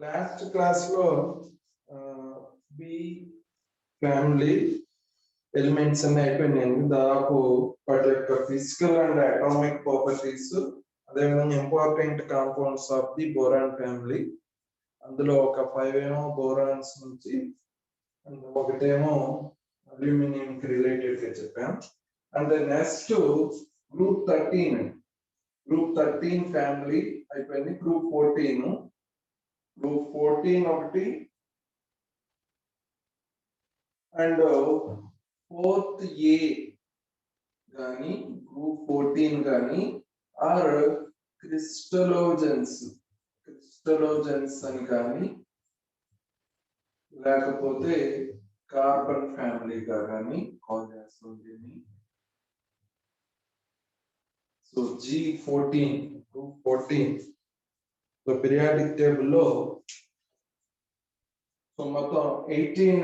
Last class లో B family elements అన్ని అయిపోయినాయి. దాదాపు వాటి యొక్క ఫిజికల్ అండ్ అటామిక్ ప్రాపర్టీస్, అదేవిధంగా important compounds of the boron family. అందులో ఒక 5 ఏమో బోరాన్స్ నుంచి, అండ్ ఒకటేమో అల్యూమినియం కి రిలేటెడ్ గా చెప్పాం. అండ్ నెక్స్ట్ గ్రూప్ 13 ఫ్యామిలీ అయిపోయింది. గ్రూప్ 14 ఒకటి, అండ్ 4th ఏ కానీ గ్రూప్ 14 కానీ ఆర్ క్రిస్టలోజన్స్ అని కానీ, లేకపోతే కార్బన్ ఫ్యామిలీగా కానీ కాల్ చేస్తుంది. So G14 group 14 so periodic table లో సో మొత్తం 18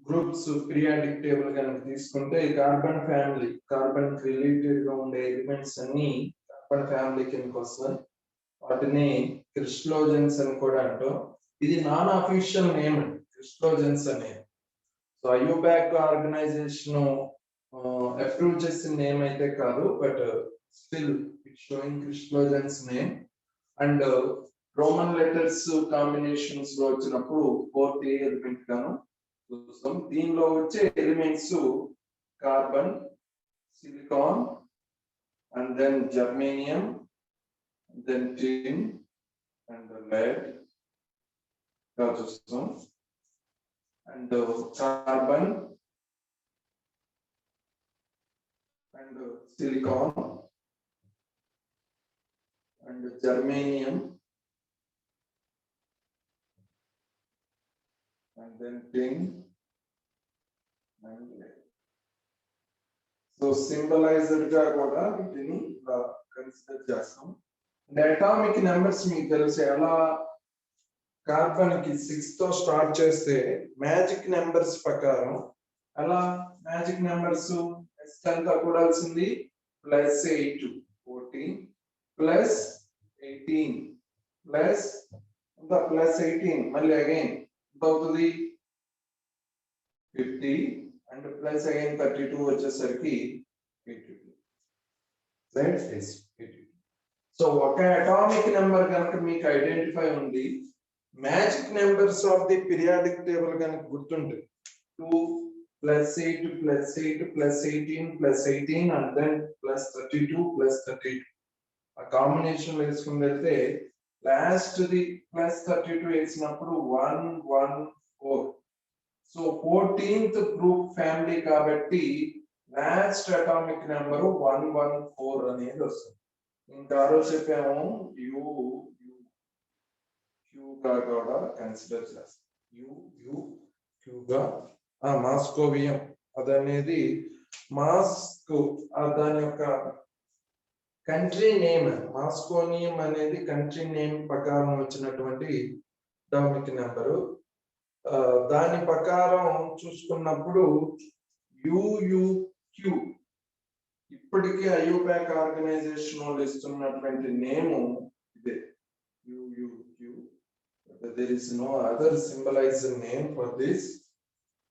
గ్రూప్స్ పీరియాడిక్ టేబుల్ కనుక తీసుకుంటే, కార్బన్ ఫ్యామిలీ, కార్బన్ రిలేటెడ్ గా ఉండే ఎలిమెంట్స్ అన్ని కార్బన్ ఫ్యామిలీ కిందకి వస్తాయి. వాటిని క్రిస్టలోజన్స్ అని కూడా అంటాం. ఇది నాన్ అఫీషియల్ నేమ్ క్రిస్టలోజన్స్ అనేది. సో ఐయుపాక్ ఆర్గనైజేషన్ అప్రూవ్ చేసిన నేమ్ అయితే కాదు, but still it showing crystallogens name. And Roman letters combinations లో వచ్చినప్పుడు 4th ఏ ఎలిమెంట్ గాను చూస్తాం. దీనిలో వచ్చే elements carbon, silicon, and then germanium, then tin and lead గా చూస్తాం. And carbon and silicon and germanium and then tin and lead. So symboliser గా కూడా వీటిని కన్సిడర్ చేస్తాం. అటామిక్ నెంబర్స్ మీకు తెలుసు. ఎలా కార్బన్ కి 6 తో స్టార్ట్ చేస్తే మ్యాజిక్ నెంబర్స్ ప్రకారం, అలా మ్యాజిక్ నెంబర్స్ ఎంత కూడాల్సింది +8 14 +18 +18 మళ్ళీ అగైన్ ఎంత అవుతుంది 50 అండ్ ప్లస్ అగైన్ 32 వచ్చేసరికి 82. రైట్? 82. సో ఒక అటామిక్ నెంబర్ కనుక మీకు ఐడెంటిఫై ఉంది, magic numbers of the periodic table కనుక గుర్తుంటుంది 2 +8 +8 +18 +18 అండ్ దెన్ +32 +32. ఆ కాంబినేషన్ వేసుకుని వెళ్తే లాస్ట్ ది +32 వేసినప్పుడు 1 1 4. సో 14th గ్రూప్ ఫ్యామిలీ కాబట్టి లాస్ట్ అటామిక్ నెంబర్ 114 అనేది వస్తుంది. ఇంకా ఆ రోజు చెప్పాము క్యూగా కూడా కన్సిడర్ చేస్తాం. క్యూగా మాస్కోవియం అదనేది మాస్కో, దాని యొక్క కంట్రీ నేమ్. మాస్కోనియం అనేది కంట్రీ నేమ్ ప్రకారం వచ్చినటువంటి అటామిక్ నెంబరు. దాని ప్రకారం చూసుకున్నప్పుడు UUQ ఇప్పటికీ ఐయుపాక్ ఆర్గనైజేషన్ వాళ్ళు ఇస్తున్నటువంటి నేము ఇదే UUQ. There is no other symbolized name for this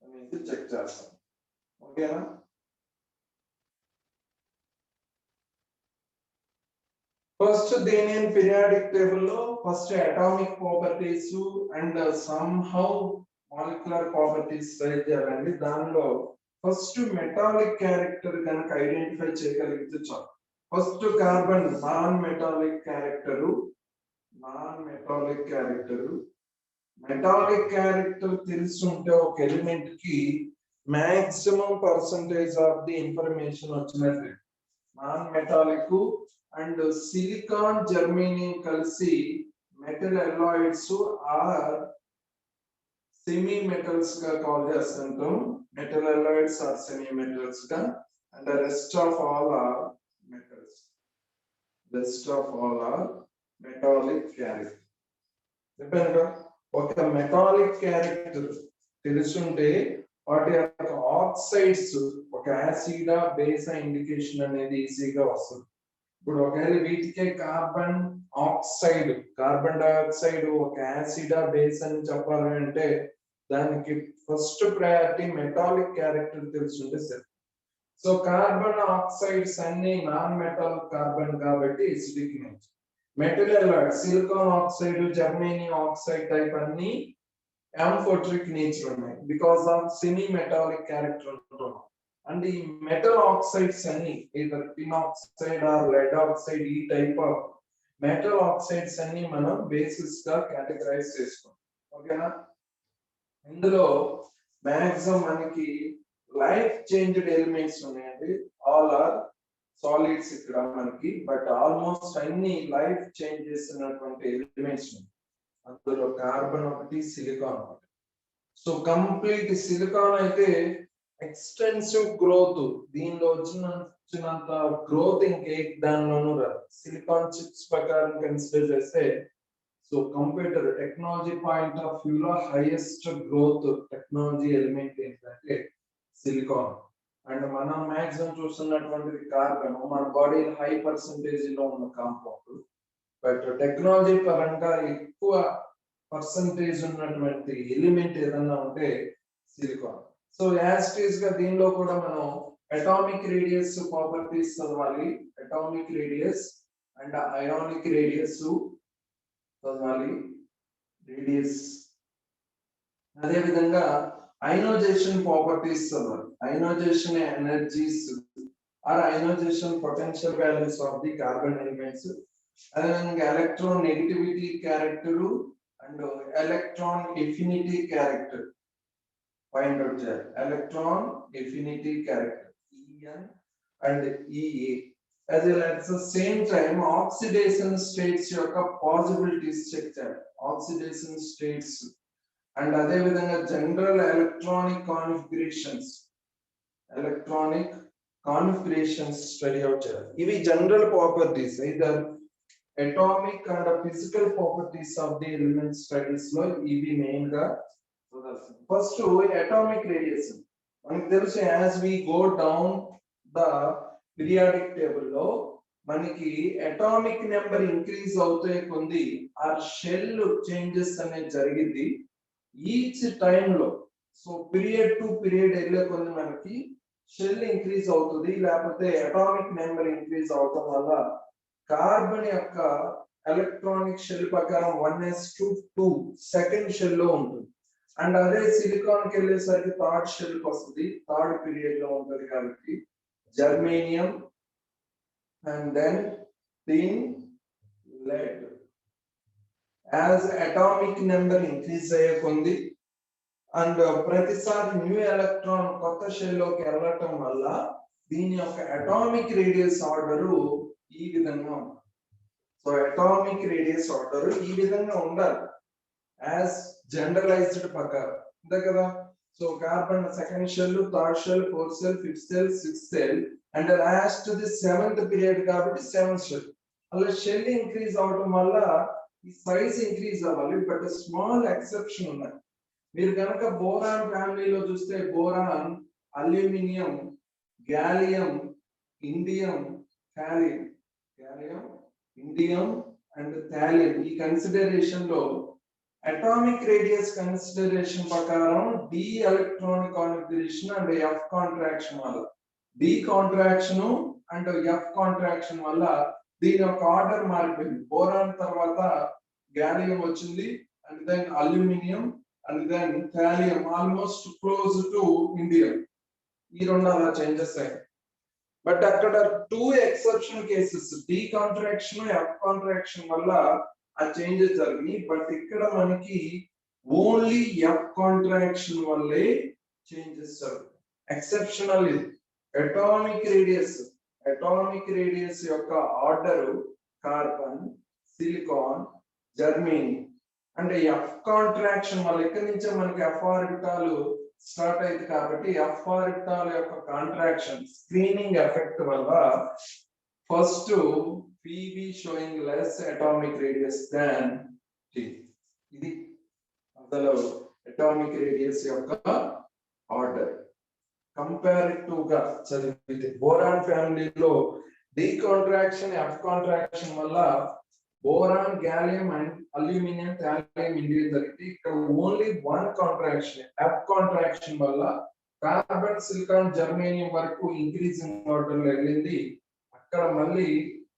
అనేది చెక్ చేస్తాం. ఓకేనా? ఫస్ట్ దీని పీరియాడిక్ టేబుల్ లో first atomic properties and somehow molecular properties write చేయాలండి. దానిలో ఫస్ట్ మెటాలిక్ క్యారెక్టర్ కనుక ఐడెంటిఫై చేయగలిగితే చాలు. First carbon non metallic character తెలుసుంటే ఒక ఎలిమెంట్ కి maximum percentage of the information వచ్చినట్టు. Non metallic and silicon, germanium కలిసి metalloids or semi metals గా కాల్ చేస్తుంటాం. Metalloids or semi metals గా, and rest of all are metals. Metallic character చెప్పాను. ఒక మెటాలిక్ క్యారెక్టర్ తెలుసుంటే వాటి యొక్క ఆక్సైడ్స్ ఒక యాసిడా బేసా ఇండికేషన్ అనేది ఈజీగా వస్తుంది. ఇప్పుడు ఒకవేళ వీటికే కార్బన్ ఆక్సైడ్, కార్బన్ డైఆక్సైడ్ ఒక యాసిడ్ బేస్ అని చెప్పాలంటే దానికి ఫస్ట్ ప్రయారిటీ మెటాలిక్ క్యారెక్టర్ తెలుసుంటే సరే. సో కార్బన్ ఆక్సైడ్స్ అన్ని నాన్ మెటాలిక్ కార్బన్ కాబట్టి acidic nature. Material silicon oxide, germanium oxide type అన్ని amphoteric నేచర్ ఉన్నాయి because of semi metallic character ఉంటున్నాం. అండ్ ఈ మెటల్ ఆక్సైడ్స్ అన్ని either tin oxide or lead oxide ఈ టైప్ ఆఫ్ మెటల్ ఆక్సైడ్స్ అన్ని మనం basis గా కేటగరైజ్ చేసుకుంటాం. ఓకేనా? ఇందులో మాక్సిమం మనకి లైఫ్ చేంజ్డ్ ఎలిమెంట్స్ ఉన్నాయండి. ఆల్ ఆర్ సాలిడ్స్ ఇక్కడ మనకి, బట్ ఆల్మోస్ట్ అన్ని లైఫ్ చేంజ్ చేస్తున్నటువంటి ఎలిమెంట్స్ ఉన్నాయి. అందులో కార్బన్ ఒకటి, సిలికాన్ ఒకటి. సో కంప్లీట్ సిలికాన్ అయితే ఎక్స్టెన్సివ్ గ్రోత్, దీనిలో వచ్చినంత గ్రోత్ ఇంకే దానిలోనూ రాదు. సిలికాన్ చిప్స్ ప్రకారం కన్సిడర్ చేస్తే so computer technology point of view లో హైయెస్ట్ గ్రోత్ టెక్నాలజీ ఎలిమెంట్ ఏంటంటే సిలికాన్. అండ్ మనం మాక్సిమం చూస్తున్నటువంటిది కార్బన్, మన బాడీ హై పర్సంటేజ్ లో ఉన్న కాంపౌండ్. బట్ టెక్నాలజీ పరంగా ఎక్కువ పర్సంటేజ్ ఉన్నటువంటి ఎలిమెంట్ ఏదన్నా ఉంటే సిలికాన్. సో యాస్టీస్ గా దీనిలో కూడా మనం అటామిక్ రేడియస్ ప్రాపర్టీస్ చదవాలి. Atomic radius and ionic radius చదవాలి. రేడియస్ అదే విధంగా అయనైజేషన్ ప్రాపర్టీస్ చదవాలి. Ionization energies or ionization potential values of the carbon elements. అదేవిధంగా electron negativity character and electron affinity character find out చేయాలి. Electron affinity character En and Ea. As well at the same time oxidation states యొక్క possibilities check చేయాలి. oxidation states and అదే విధంగా general electronic configurations study out చేయాలి. ఇవి general properties, either atomic and physical properties of the element studies లో ఇవి main గా. First atomic radiation మనకు తెలుసు. As we go down the periodic table లో మనకి అటామిక్ నెంబర్ ఇంక్రీజ్ అవుతే కొంది ఆ షెల్ చేంజెస్ అనేది జరిగింది ఈచ్ టైం లో. సో పీరియడ్ టు పీరియడ్ వెళ్ళే కొన్ని మనకి షెల్ ఇంక్రీజ్ అవుతుంది, లేకపోతే అటామిక్ నెంబర్ ఇంక్రీజ్ అవటం వల్ల కార్బన్ యొక్క ఎలక్ట్రానిక్ షెల్ ప్రకారం 1s2 సెకండ్ షెల్ లో ఉంటుంది. అండ్ అదే సిలికాన్ కి వెళ్ళేసరికి థర్డ్ షెల్ కి వస్తుంది, థర్డ్ పీరియడ్ లో ఉంటుంది. కాబట్టి germanium and then tin, lead. As atomic number increase అయ్యే కొంది అండ్ ప్రతిసారి న్యూ ఎలక్ట్రాన్ కొత్త షెల్ లోకి వెళ్ళటం వల్ల దీని యొక్క అటామిక్ రేడియస్ ఆర్డర్ ఈ విధంగా ఉంది. సో అటామిక్ రేడియస్ ఆర్డర్ ఈ విధంగా ఉండాలి యాజ్ జనరలైజ్డ్ ప్రకారం, అంతే కదా. So carbon second shell, third shell, fourth shell, fifth shell, sixth shell and last the seventh period కాబట్టి సెవెంత్ షెల్. అలా షెల్ ఇంక్రీజ్ అవడం వల్ల ఈ సైజ్ ఇంక్రీజ్ అవ్వాలి. బట్ స్మాల్ ఎక్సెప్షన్ ఉన్నాయి. మీరు కనుక బోరాన్ ఫ్యామిలీలో చూస్తే boron, aluminium, gallium, indium, indium and thallium ఈ కన్సిడరేషన్ లో అటామిక్ రేడియస్ కన్సిడరేషన్ ప్రకారం D electronic configuration and F contraction వల్ల, D contraction and F contraction వల్ల దీని యొక్క ఆర్డర్ మారిపోయింది. బోరాన్ తర్వాత గ్యాలియం వచ్చింది and then aluminium and then thallium almost close to indium. ఈ రెండు అలా చేంజెస్ అయ్యాయి. బట్ అక్కడ 2 exception cases, d contraction, f contraction వల్ల ఆ చేంజెస్ జరిగినాయి. బట్ ఇక్కడ మనకి ఓన్లీ ఎఫ్ కాంట్రాక్షన్ వల్లే చేంజెస్ జరుగుతాయి. ఎక్సెప్షనల్ ఇది. అటామిక్ రేడియస్ యొక్క ఆర్డర్ కార్బన్, సిలికాన్, జర్మేనియం అంటే ఎఫ్ కాంట్రాక్షన్ వల్ల ఇక్కడి నుంచే మనకి ఎఫ్ ఆర్బిటాల్ స్టార్ట్ అయింది. కాబట్టి ఎఫ్ ఆర్బిటాల్ యొక్క కాంట్రాక్షన్ స్క్రీనింగ్ ఎఫెక్ట్ వల్ల first PV showing less atomic radius than T. ఇది అసలు అటామిక్ రేడియస్ యొక్క ఆర్డర్. కంపారిటివ్ గా చదివితే బోరాన్ ఫ్యామిలీలో డీకాంట్రాక్షన్ ఎఫ్ కాంట్రాక్షన్ వల్ల boron gallium and aluminium thallium Indian జరిగింది. ఇక్కడ only one contraction f contraction వల్ల కార్బన్ సిలికాన్ జర్మేనియం వరకు ఇంక్రీజింగ్ ఆర్డర్ లో వెళ్ళింది. అక్కడ మళ్ళీ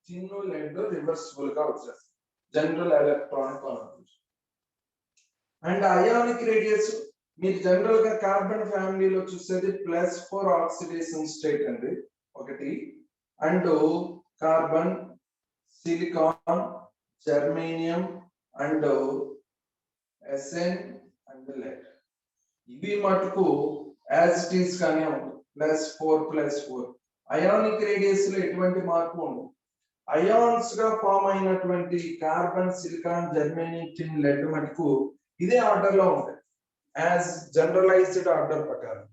చిన్ను లెడ్ రివర్సిబుల్ గా వచ్చేస్తుంది. General electronic configuration and ionic radius మీరు జనరల్ గా కార్బన్ ఫ్యామిలీలో చూసేది +4 ఆక్సిడేషన్ స్టేట్ అండి ఒకటి. And carbon, silicon, germanium and S N and lead ఇవి మటుకు యాజ్ ఇట్ ఈస్ గానే ఉంటుంది. +4 అయానిక్ రేడియస్ లో ఎటువంటి మార్పు ఉండదు. అయాన్స్ గా ఫామ్ అయినటువంటి కార్బన్, సిలికాన్, జర్మేనియం, టిన్, లెడ్ మటుకు ఇదే ఆర్డర్ లో ఉంటాయి యాజ్ జనరలైజ్డ్ ఆర్డర్ ప్రకారం.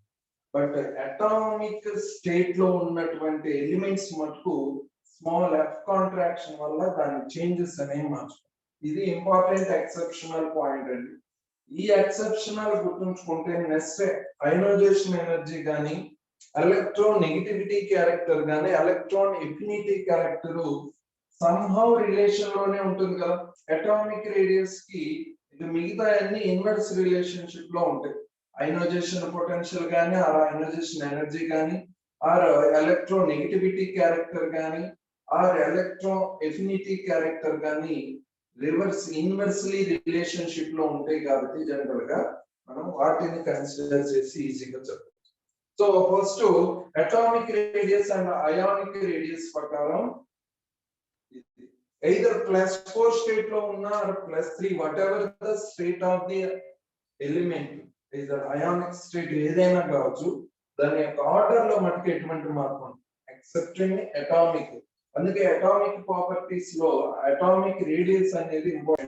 బట్ అటామిక్ స్టేట్ లో ఉన్నటువంటి ఎలిమెంట్స్ మటుకు స్మాల్ ఎఫ్ కాంట్రాక్షన్ వల్ల దాని చేంజెస్ అనేవి మార్చుతాయి. ఇది ఇంపార్టెంట్ ఎక్సెప్షనల్ పాయింట్ అండి. ఈ ఎక్సెప్షనల్ గుర్తుంచుకుంటే నెక్స్ట్ అయనైజేషన్ ఎనర్జీ గానీ, ఎలక్ట్రాన్ నెగటివిటీ క్యారెక్టర్ గానీ, electron affinity character somehow relation లోనే ఉంటుంది కదా. అటామిక్ రేడియస్ కి ఇది మిగతా అన్ని ఇన్వర్స్ రిలేషన్షిప్ లో ఉంటాయి. అయనైజేషన్ పొటెన్షియల్ గానీ, ఆర్ అయనైజేషన్ ఎనర్జీ గానీ, ఆర్ ఎలక్ట్రాన్ నెగటివిటీ క్యారెక్టర్ గానీ, ఆర్ ఎలక్ట్రాన్ ఎఫినిటీ క్యారెక్టర్ గానీ రివర్స్ ఇన్వర్స్లీ రిలేషన్షిప్ లో ఉంటాయి కాబట్టి జనరల్ గా మనం వాటిని కన్సిడర్ చేసి ఈజీగా చెప్పచ్చు. So first atomic radius and ionic radius ప్రకారం either +4 స్టేట్ లో ఉన్నా or +3 whatever the state of the element is the ionic state ఏదైనా కావచ్చు, దాని యొక్క ఆర్డర్ లో మటుకు ఎటువంటి మార్పు ఉండదు ఎక్సెప్టింగ్ అటామిక్. అందుకే అటామిక్ ప్రాపర్టీస్ లో అటామిక్ రేడియస్ అనేది ఇంపార్టెంట్.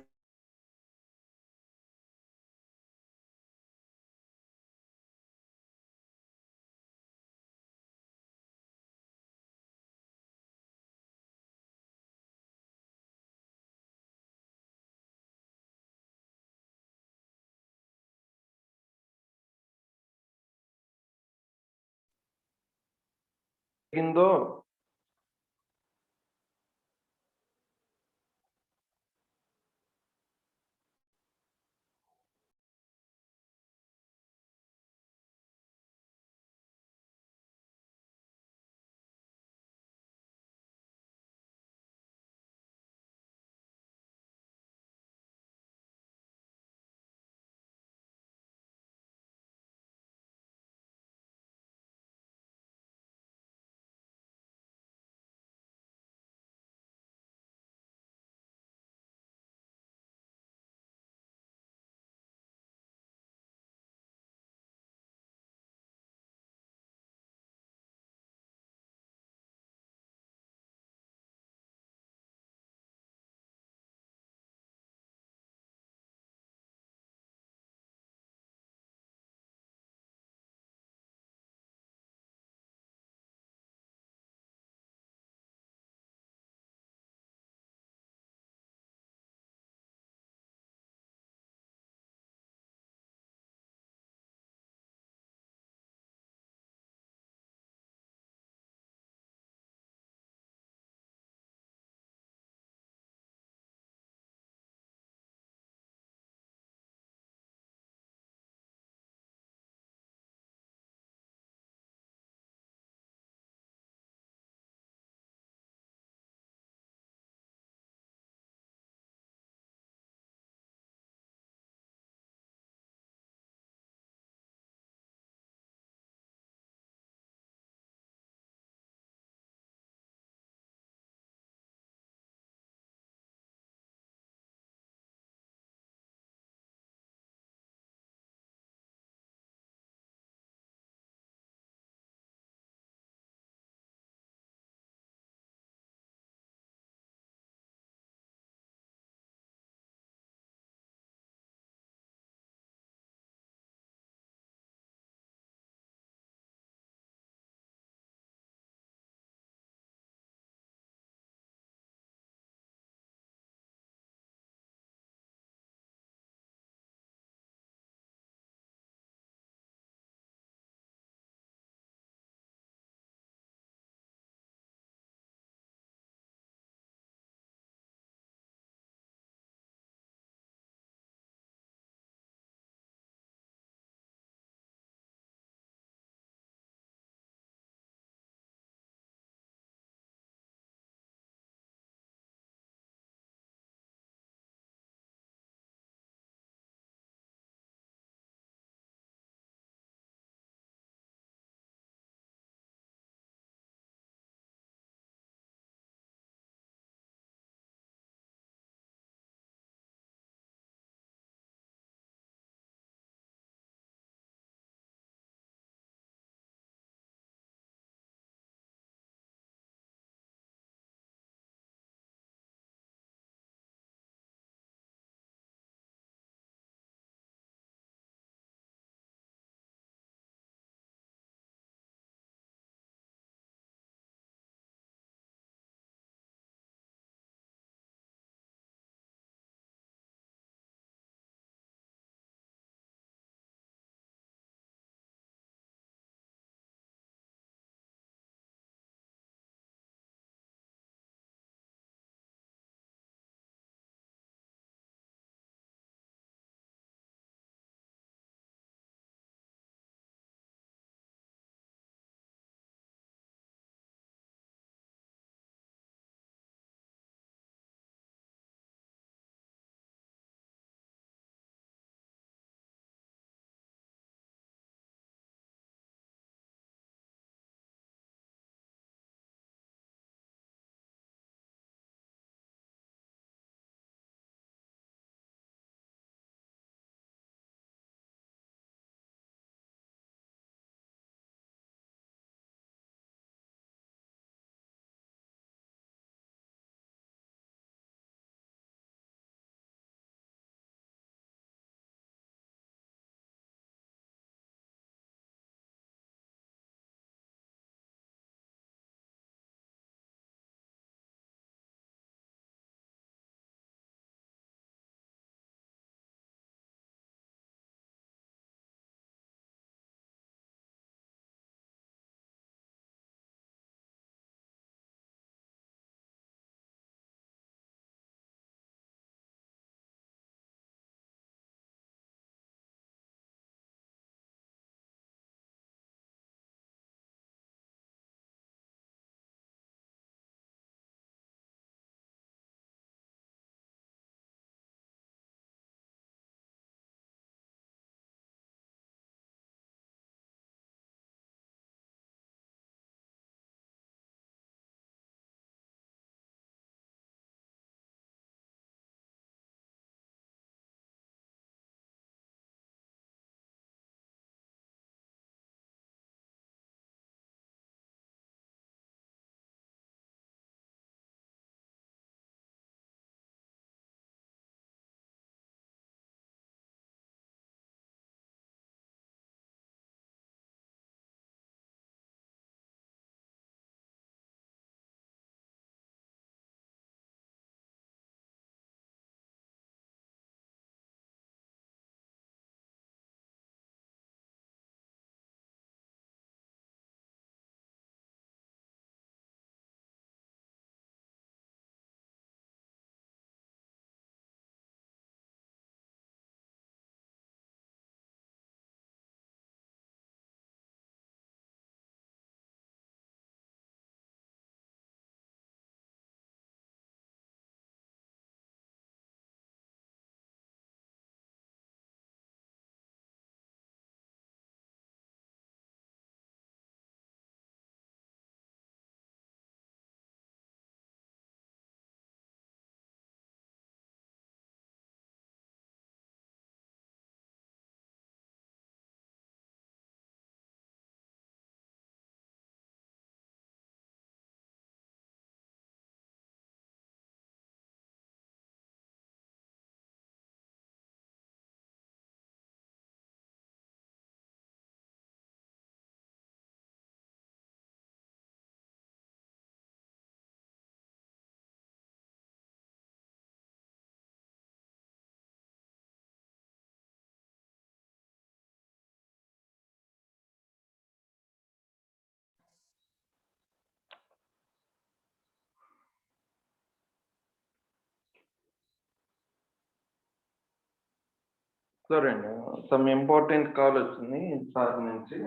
సరే అండి, సమ్ ఇంపార్టెంట్ కాల్ వచ్చింది సార్ నుంచి.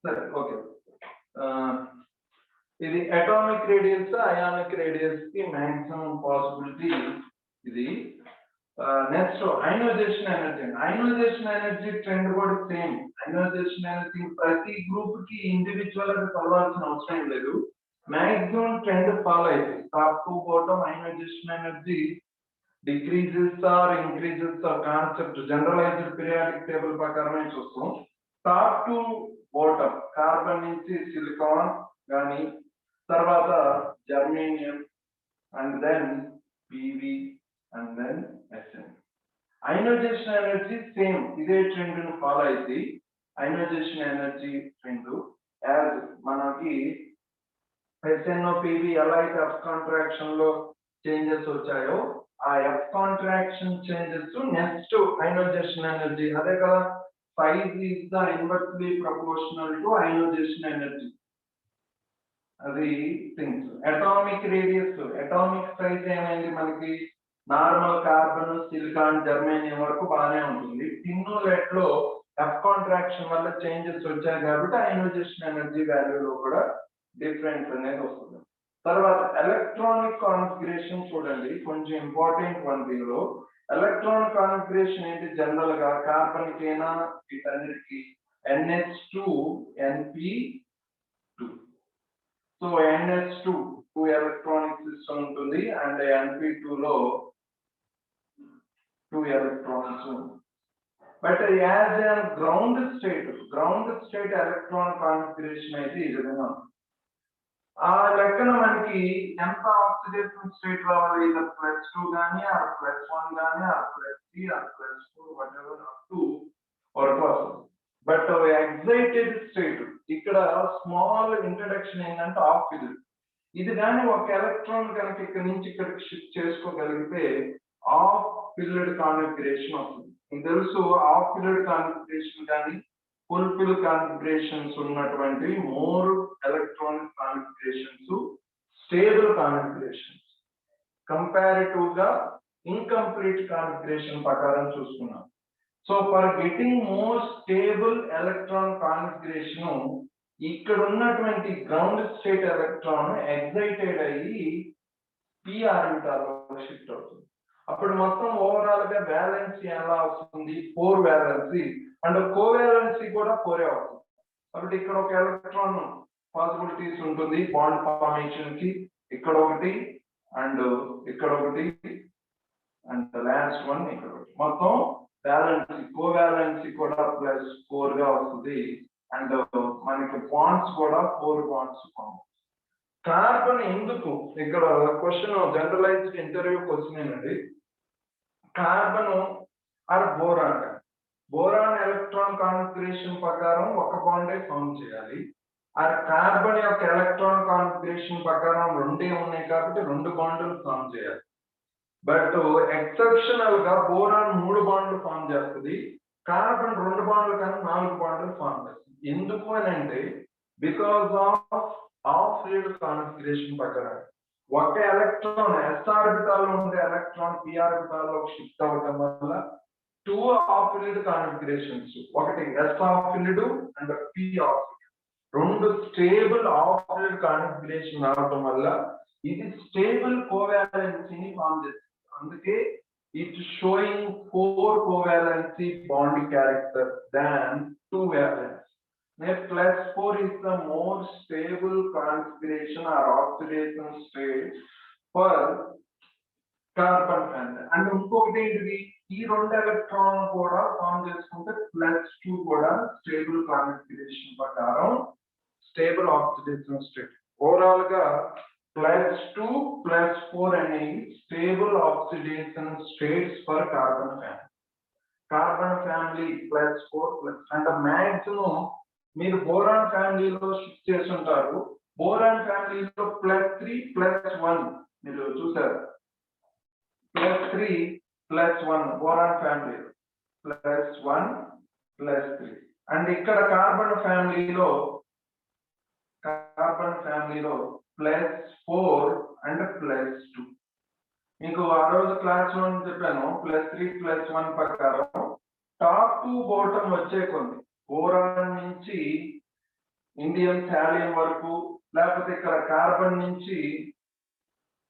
సరే, ఓకే. ఇది అటామిక్ రేడియస్ అయానిక్ రేడియస్ కి మాక్సిమం పాసిబిలిటీ ఇది. Next ionization energy. Ionization energy trend కూడా సేమ్. అయనైజేషన్ ఎనర్జీ ప్రతి గ్రూప్ కి ఇండివిజువల్ గా చదవాల్సిన అవసరం లేదు, మాక్సిమం ట్రెండ్ ఫాలో అయితే top to bottom ionization energy decreases or increases or concept generalized periodic table ప్రకారమే చూస్తాం. టాప్ టు బాటమ్ కార్బన్ నుంచి సిలికాన్ కానీ, తర్వాత germanium, and then Pb, and then Sn. Ionization energy same ఇదే trend ను follow అయితే ionization energy trend as మనకి ఎస్ఎన్ఓ పివి ఎలా అయితే ఎఫ్ కాంట్రాక్షన్ లో చేంజెస్ వచ్చాయో ఆ F contraction changes next ionization energy అదే కదా. Size is the inversely proportional to ionization energy. అది things. Atomic radius, atomic size ఏమైంది మనకి నార్మల్ కార్బన్, సిలికాన్, జర్మేనియం వరకు బాగానే ఉంటుంది. టిన్ను లెట్ లో ఎఫ్ కాంట్రాక్షన్ వల్ల చేంజెస్ వచ్చాయి కాబట్టి అయనైజేషన్ ఎనర్జీ వాల్యూలో కూడా డిఫరెన్స్ అనేది వస్తుంది. తర్వాత ఎలక్ట్రానిక్ కాన్ఫిగరేషన్ చూడండి, కొంచెం ఇంపార్టెంట్ వన్. దీనిలో ఎలక్ట్రానిక్ కాన్ఫిగరేషన్ ఏంటి? జనరల్ గా కార్బన్ కైనా వీటన్నిటికి NH2 NP2. So NH2 2 electronic system ఉంటుంది అండ్ NP2 లో 2 electrons. But as a ground state electron configuration అయితే ఈ విధంగా ఉంటుంది. ఆ లెక్కన మనకి ఎంత ఆక్సిడేషన్ స్టేట్ రావాలి? +2 కానీ ఆర్ +1 కానీ or +3 or +4 whatever up to వరకు వస్తుంది. బట్ ఎగ్జైటెడ్ స్టేట్ ఇక్కడ స్మాల్ ఇంట్రడక్షన్ ఏంటంటే ఆఫ్ ఫిల్డ్. ఇది కానీ ఒక ఎలక్ట్రాన్ కనుక ఇక్కడ నుంచి ఇక్కడికి షిఫ్ట్ చేసుకోగలిగితే ఆఫ్ ఫిల్డ్ కాన్ఫిగరేషన్ వస్తుంది. మీకు తెలుసు ఆఫ్ ఫిల్డ్ కాన్ఫిగరేషన్ కానీ ఫుల్ ఫిల్ కాన్ఫిగరేషన్స్ ఉన్నటువంటి more electronic configurations stable configurations comparative గా ఇన్కంప్లీట్ కాన్ఫిగరేషన్ ప్రకారం చూసుకున్నాం. So for getting more stable electron configuration ఇక్కడ ఉన్నటువంటి గ్రౌండ్ స్టేట్ ఎలక్ట్రాన్ ఎగ్జైటెడ్ అయ్యి p ఆర్బిటాల్ షిఫ్ట్ అవుతుంది. అప్పుడు మొత్తం ఓవరాల్ గా వ్యాలెన్సీ ఎలా వస్తుంది? 4 వ్యాలెన్సీ అండ్ కోవాలెన్సీ కూడా 4 అవుతుంది. కాబట్టి ఇక్కడ ఒక ఎలక్ట్రాన్ పాసిబిలిటీస్ ఉంటుంది బాండ్ ఫార్మేషన్ కి. ఇక్కడ ఒకటి అండ్ ఇక్కడ ఒకటి అండ్ లాస్ట్ వన్ ఇక్కడ ఒకటి. మొత్తం వ్యాలెన్సీ కోవాలెన్సీ కూడా +4 గా వస్తుంది అండ్ మనకి బాండ్స్ కూడా 4 బాండ్స్ ఫామ్. కార్బన్ ఎందుకు? ఇక్కడ క్వశ్చన్ జనరలైజ్డ్ ఇంటర్వ్యూ క్వశ్చన్ అండి. Carbon or boron. Boron electron configuration ప్రకారం ఒక బాండే ఫామ్ చేయాలి. ఆ కార్బన్ యొక్క ఎలక్ట్రాన్ కాన్ఫిగరేషన్ ప్రకారం 2 ఉన్నాయి కాబట్టి 2 బాండ్లు ఫామ్ చేయాలి. బట్ ఎక్సెప్షనల్ గా బోరాన్ 3 బాండ్లు ఫామ్ చేస్తుంది, కార్బన్ 2 బాండ్లు కానీ 4 బాండ్లు ఫామ్ చేస్తుంది. ఎందుకు అని అంటే బికాస్ ఆఫ్ ఫీల్డ్ కాన్ఫిగరేషన్ ప్రకారం ఒక ఎలక్ట్రాన్ s ఆర్బిటాల్ ఉండే ఎలక్ట్రాన్ p ఆర్బిటాల్ లో షిఫ్ట్ అవ్వడం వల్ల 2 ఆఫ్ ఫీల్డ్ కాన్ఫిగరేషన్స్, ఒకటి s half filled and p half filled, 2 stable half filled configuration రావడం వల్ల ఇది స్టేబుల్ కోవాలెన్సీని ఫామ్ చేస్తుంది. అందుకే it showing 4 covalency bond character than 2 valence. +4 is the more stable configuration or oxidation state for carbon family. And ఇంకొకటి ఏంటిది? ఈ 2 electron కూడా ఫామ్ చేసుకుంటే +2 కూడా స్టేబుల్ కాన్ఫిగరేషన్ ప్రకారం స్టేబుల్ ఆక్సిడేషన్ స్టేట్. ఓవరాల్ గా +2 +4 అనేవి stable oxidation states for carbon family. Carbon family +4 and maximum మీరు బోరాన్ ఫ్యామిలీలో షిఫ్ట్ చేసి ఉంటారు. బోరాన్ ఫ్యామిలీలో +3 +1 మీరు చూసారు. +3 +1 బోరాన్ ఫ్యామిలీ +1 +3 అండ్ ఇక్కడ కార్బన్ ఫ్యామిలీలో +4 అండ్ +2. మీకు ఆ రోజు క్లాస్ లో చెప్పాను +3 +1 ప్రకారం టాప్ టు బాటమ్ వచ్చే కొన్ని బోరాన్ నుంచి ఇండియం థాలియం వరకు, లేకపోతే ఇక్కడ కార్బన్ నుంచి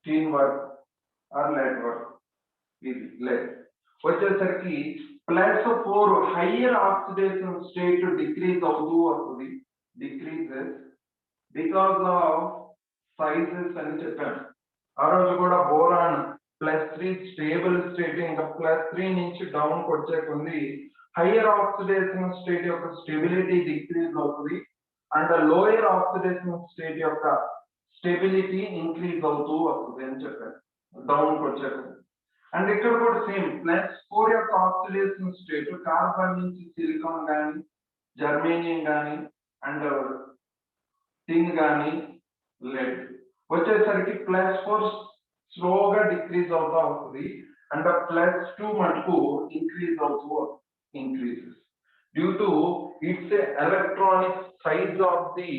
టీన్ వరకు ఆర్ లెడ్ వరకు, ఇది లెడ్ వచ్చేసరికి +4 హయ్యర్ ఆక్సిడేషన్ స్టేట్ డిక్రీజ్ అవుతూ వస్తుంది. డిక్రీజెస్ బికాస్ ఆఫ్ సైజెస్ అని చెప్పాను. ఆ రోజు కూడా బోరాన్ +3 స్టేబుల్ స్టేట్, ఇంకా +3 నుంచి డౌన్ కి వచ్చే కొన్ని హయ్యర్ ఆక్సిడేషన్ స్టేట్ యొక్క స్టెబిలిటీ డిక్రీజ్ అవుతుంది అండ్ లోయర్ ఆక్సిడేషన్ స్టేట్ యొక్క స్టెబిలిటీ ఇంక్రీజ్ అవుతూ వస్తుంది అని చెప్పారు డౌన్ కి వచ్చే. అండ్ ఇక్కడ కూడా సేమ్ +4 యొక్క ఆక్సిడేషన్ స్టేట్ కార్బన్ నుంచి సిలికాన్ కానీ, జర్మేనియం కానీ, అండ్ టిన్ కానీ, లెడ్ వచ్చేసరికి +4 స్లోగా డిక్రీజ్ అవుతా వస్తుంది అండ్ +2 మటుకు ఇంక్రీజ్ అవుతూ increases due to it's electronic size of the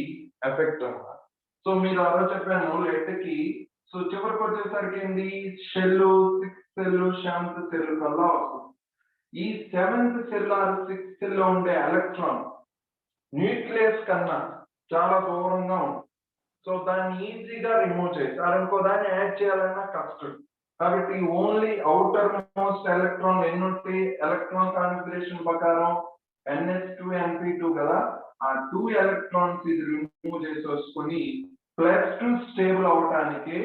effect అన్నమాట. సో మీరు అలా చెప్పాను లెడ్ కి. సో చివరికి వచ్చేసరికి ఏంటి, shell 6th cell 7th cell కల్లా వస్తుంది. ఈ 7th cell are 6th cell లో ఉండే ఎలక్ట్రాన్ న్యూక్లియస్ కన్నా చాలా దూరంగా ఉంది. సో దాన్ని ఈజీగా రిమూవ్ చేస్తారు, ఇంకో దాన్ని యాడ్ చేయాలన్నా కష్టం. కాబట్టి ఓన్లీ అవుటర్ మోస్ట్ ఎలక్ట్రాన్ ఎన్ని ఉంటే ఎలక్ట్రాన్ కాన్ఫిగరేషన్ ప్రకారం NH2 కదా, ఆ 2 ఎలక్ట్రాన్స్ ఇది రిమూవ్ చేసి వస్తుంది +2 స్టేబుల్ అవటానికి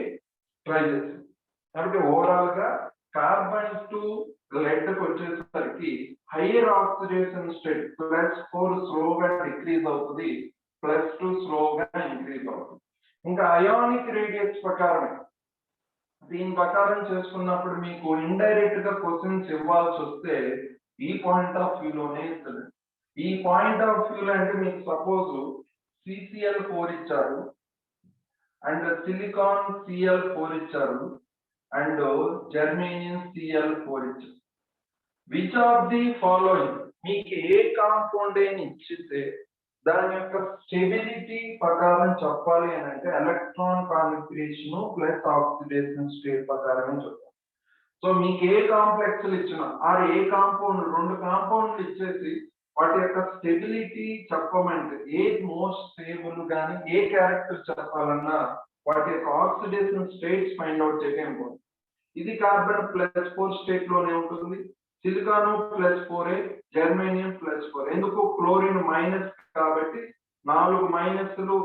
ట్రై చేస్తుంది. కాబట్టి ఓవరాల్ గా కార్బన్ టు లెడ్ కి వచ్చేసరికి హైయర్ ఆక్సిడేషన్ స్టేట్ +4 స్లోగా డిక్రీజ్ అవుతుంది, +2 స్లోగా ఇంక్రీజ్ అవుతుంది. ఇంకా అయానిక్ రేడియస్ ప్రకారం దీని ప్రకారం చేసుకున్నప్పుడు మీకు ఇండైరెక్ట్ గా క్వశ్చన్స్ ఇవ్వాల్సి వస్తే ఈ పాయింట్ ఆఫ్ వ్యూ లోనే ఇస్తుంది. ఈ పాయింట్ ఆఫ్ వ్యూ లో అంటే మీకు సపోజ్ CCl4 ఇచ్చారు అండ్ సిలికాన్ Cl4 ఇచ్చారు అండ్ జర్మేనియం Cl4 ఇచ్చారు. విచ్ ఆఫ్ ది ఫాలోయింగ్, మీకు ఏ కాంపౌండ్ అని ఇచ్చితే దాని యొక్క స్టెబిలిటీ ప్రకారం చెప్పాలి అని అంటే electron configuration plus oxidation state ప్రకారమే చెప్పాలి. సో మీకు ఏ కాంప్లెక్స్ ఇచ్చినా ఆర్ ఏ కాంపౌండ్ 2 కాంపౌండ్లు ఇచ్చేసి వాటి యొక్క స్టెబిలిటీ చెప్పమంటే ఏ మోస్ట్ స్టేబుల్ కానీ ఏ క్యారెక్టర్ చెప్పాలన్నా వాటి యొక్క ఆక్సిడేషన్ స్టేట్స్ ఫైండ్ అవుట్ చేయడం ఇంపార్టెంట్. ఇది కార్బన్ +4 స్టేట్ లోనే ఉంటుంది, సిలికాన్ +4, జర్మేనియం +4. ఎందుకు, క్లోరిన్ మైనస్ కాబట్టి 4 మైనస్లు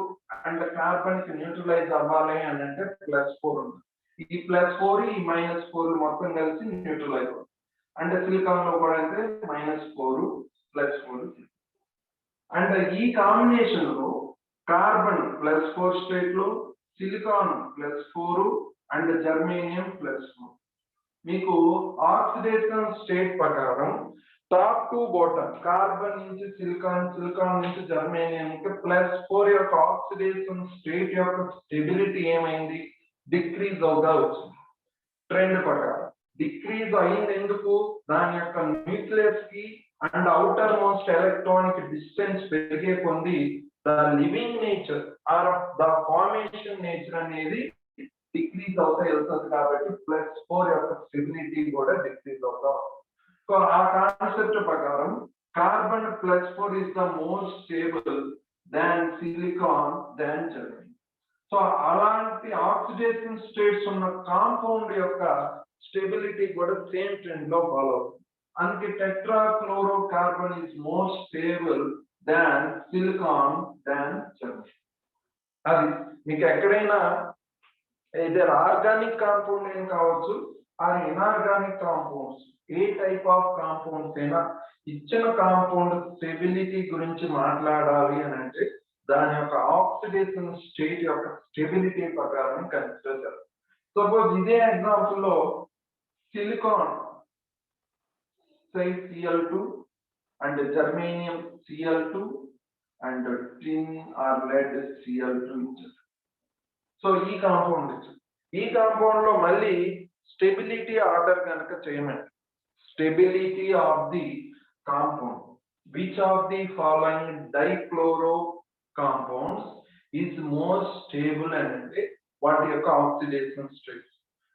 అండ్ కార్బన్ కి న్యూట్రలైజ్ అవ్వాలి అని అంటే +4 ఉంది. ఈ +4 ఈ -4 మొత్తం కలిసి న్యూట్రలైజ్ అవుతుంది. అంటే సిలికాన్ లో కూడా అయితే -4 +4. అండ్ ఈ కాంబినేషన్ లో కార్బన్ +4 స్టేట్ లో, సిలికాన్ +4 అండ్ జర్మేనియం +4. మీకు ఆక్సిడేషన్ స్టేట్ ప్రకారం టాప్ టు బాటమ్ కార్బన్ నుంచి సిలికాన్, సిలికాన్ నుంచి జర్మేనియం +4 యొక్క ఆక్సిడేషన్ స్టేట్ యొక్క స్టెబిలిటీ ఏమైంది, డిక్రీజ్ అవుతా వచ్చింది. ట్రెండ్ ప్రకారం డిక్రీజ్ అయింది. ఎందుకు, దాని యొక్క న్యూక్లియస్ కి and outermost electronic distance పెరిగే కొంది the living nature or the formation nature అనేది డిక్రీజ్ అవుతా వెళ్తుంది. కాబట్టి +4 యొక్క స్టెబిలిటీ కూడా డిక్రీజ్ అవుతా. సో ఆ కాన్సెప్ట్ ప్రకారం carbon +4 is the most stable than silicon than germanium. So అలాంటి ఆక్సిడేషన్ స్టేట్స్ ఉన్న కాంపౌండ్ యొక్క స్టెబిలిటీ కూడా సేమ్ ట్రెండ్ లో ఫాలో అవుతుంది. అందుకే టెట్రాక్లోరో carbon is more stable than silicon than germanium. అది మీకు ఎక్కడైనా ఇదర్ ఆర్గానిక్ కాంపౌండ్ ఏం కావచ్చు ఆర్ ఇన్ఆర్గానిక్ కాంపౌండ్స్, ఏ టైప్ ఆఫ్ కాంపౌండ్స్ అయినా ఇచ్చిన కాంపౌండ్ స్టెబిలిటీ గురించి మాట్లాడాలి అని అంటే దాని యొక్క ఆక్సిడేషన్ స్టేట్ యొక్క స్టెబిలిటీ ప్రకారం కన్సిడర్ చేస్తారు. సపోజ్ ఇదే ఎగ్జాంపుల్ లో silicon Cl2 and germanium Cl2 and tin or lead Cl2 ఇచ్చారు. సో ఈ కాంపౌండ్ లో మళ్ళీ స్టెబిలిటీ ఆర్డర్ కనుక చేయమండి, stability of the compound which of the following dichloro compounds is more stable అంటే వాటి యొక్క ఆక్సిడేషన్ స్టేట్.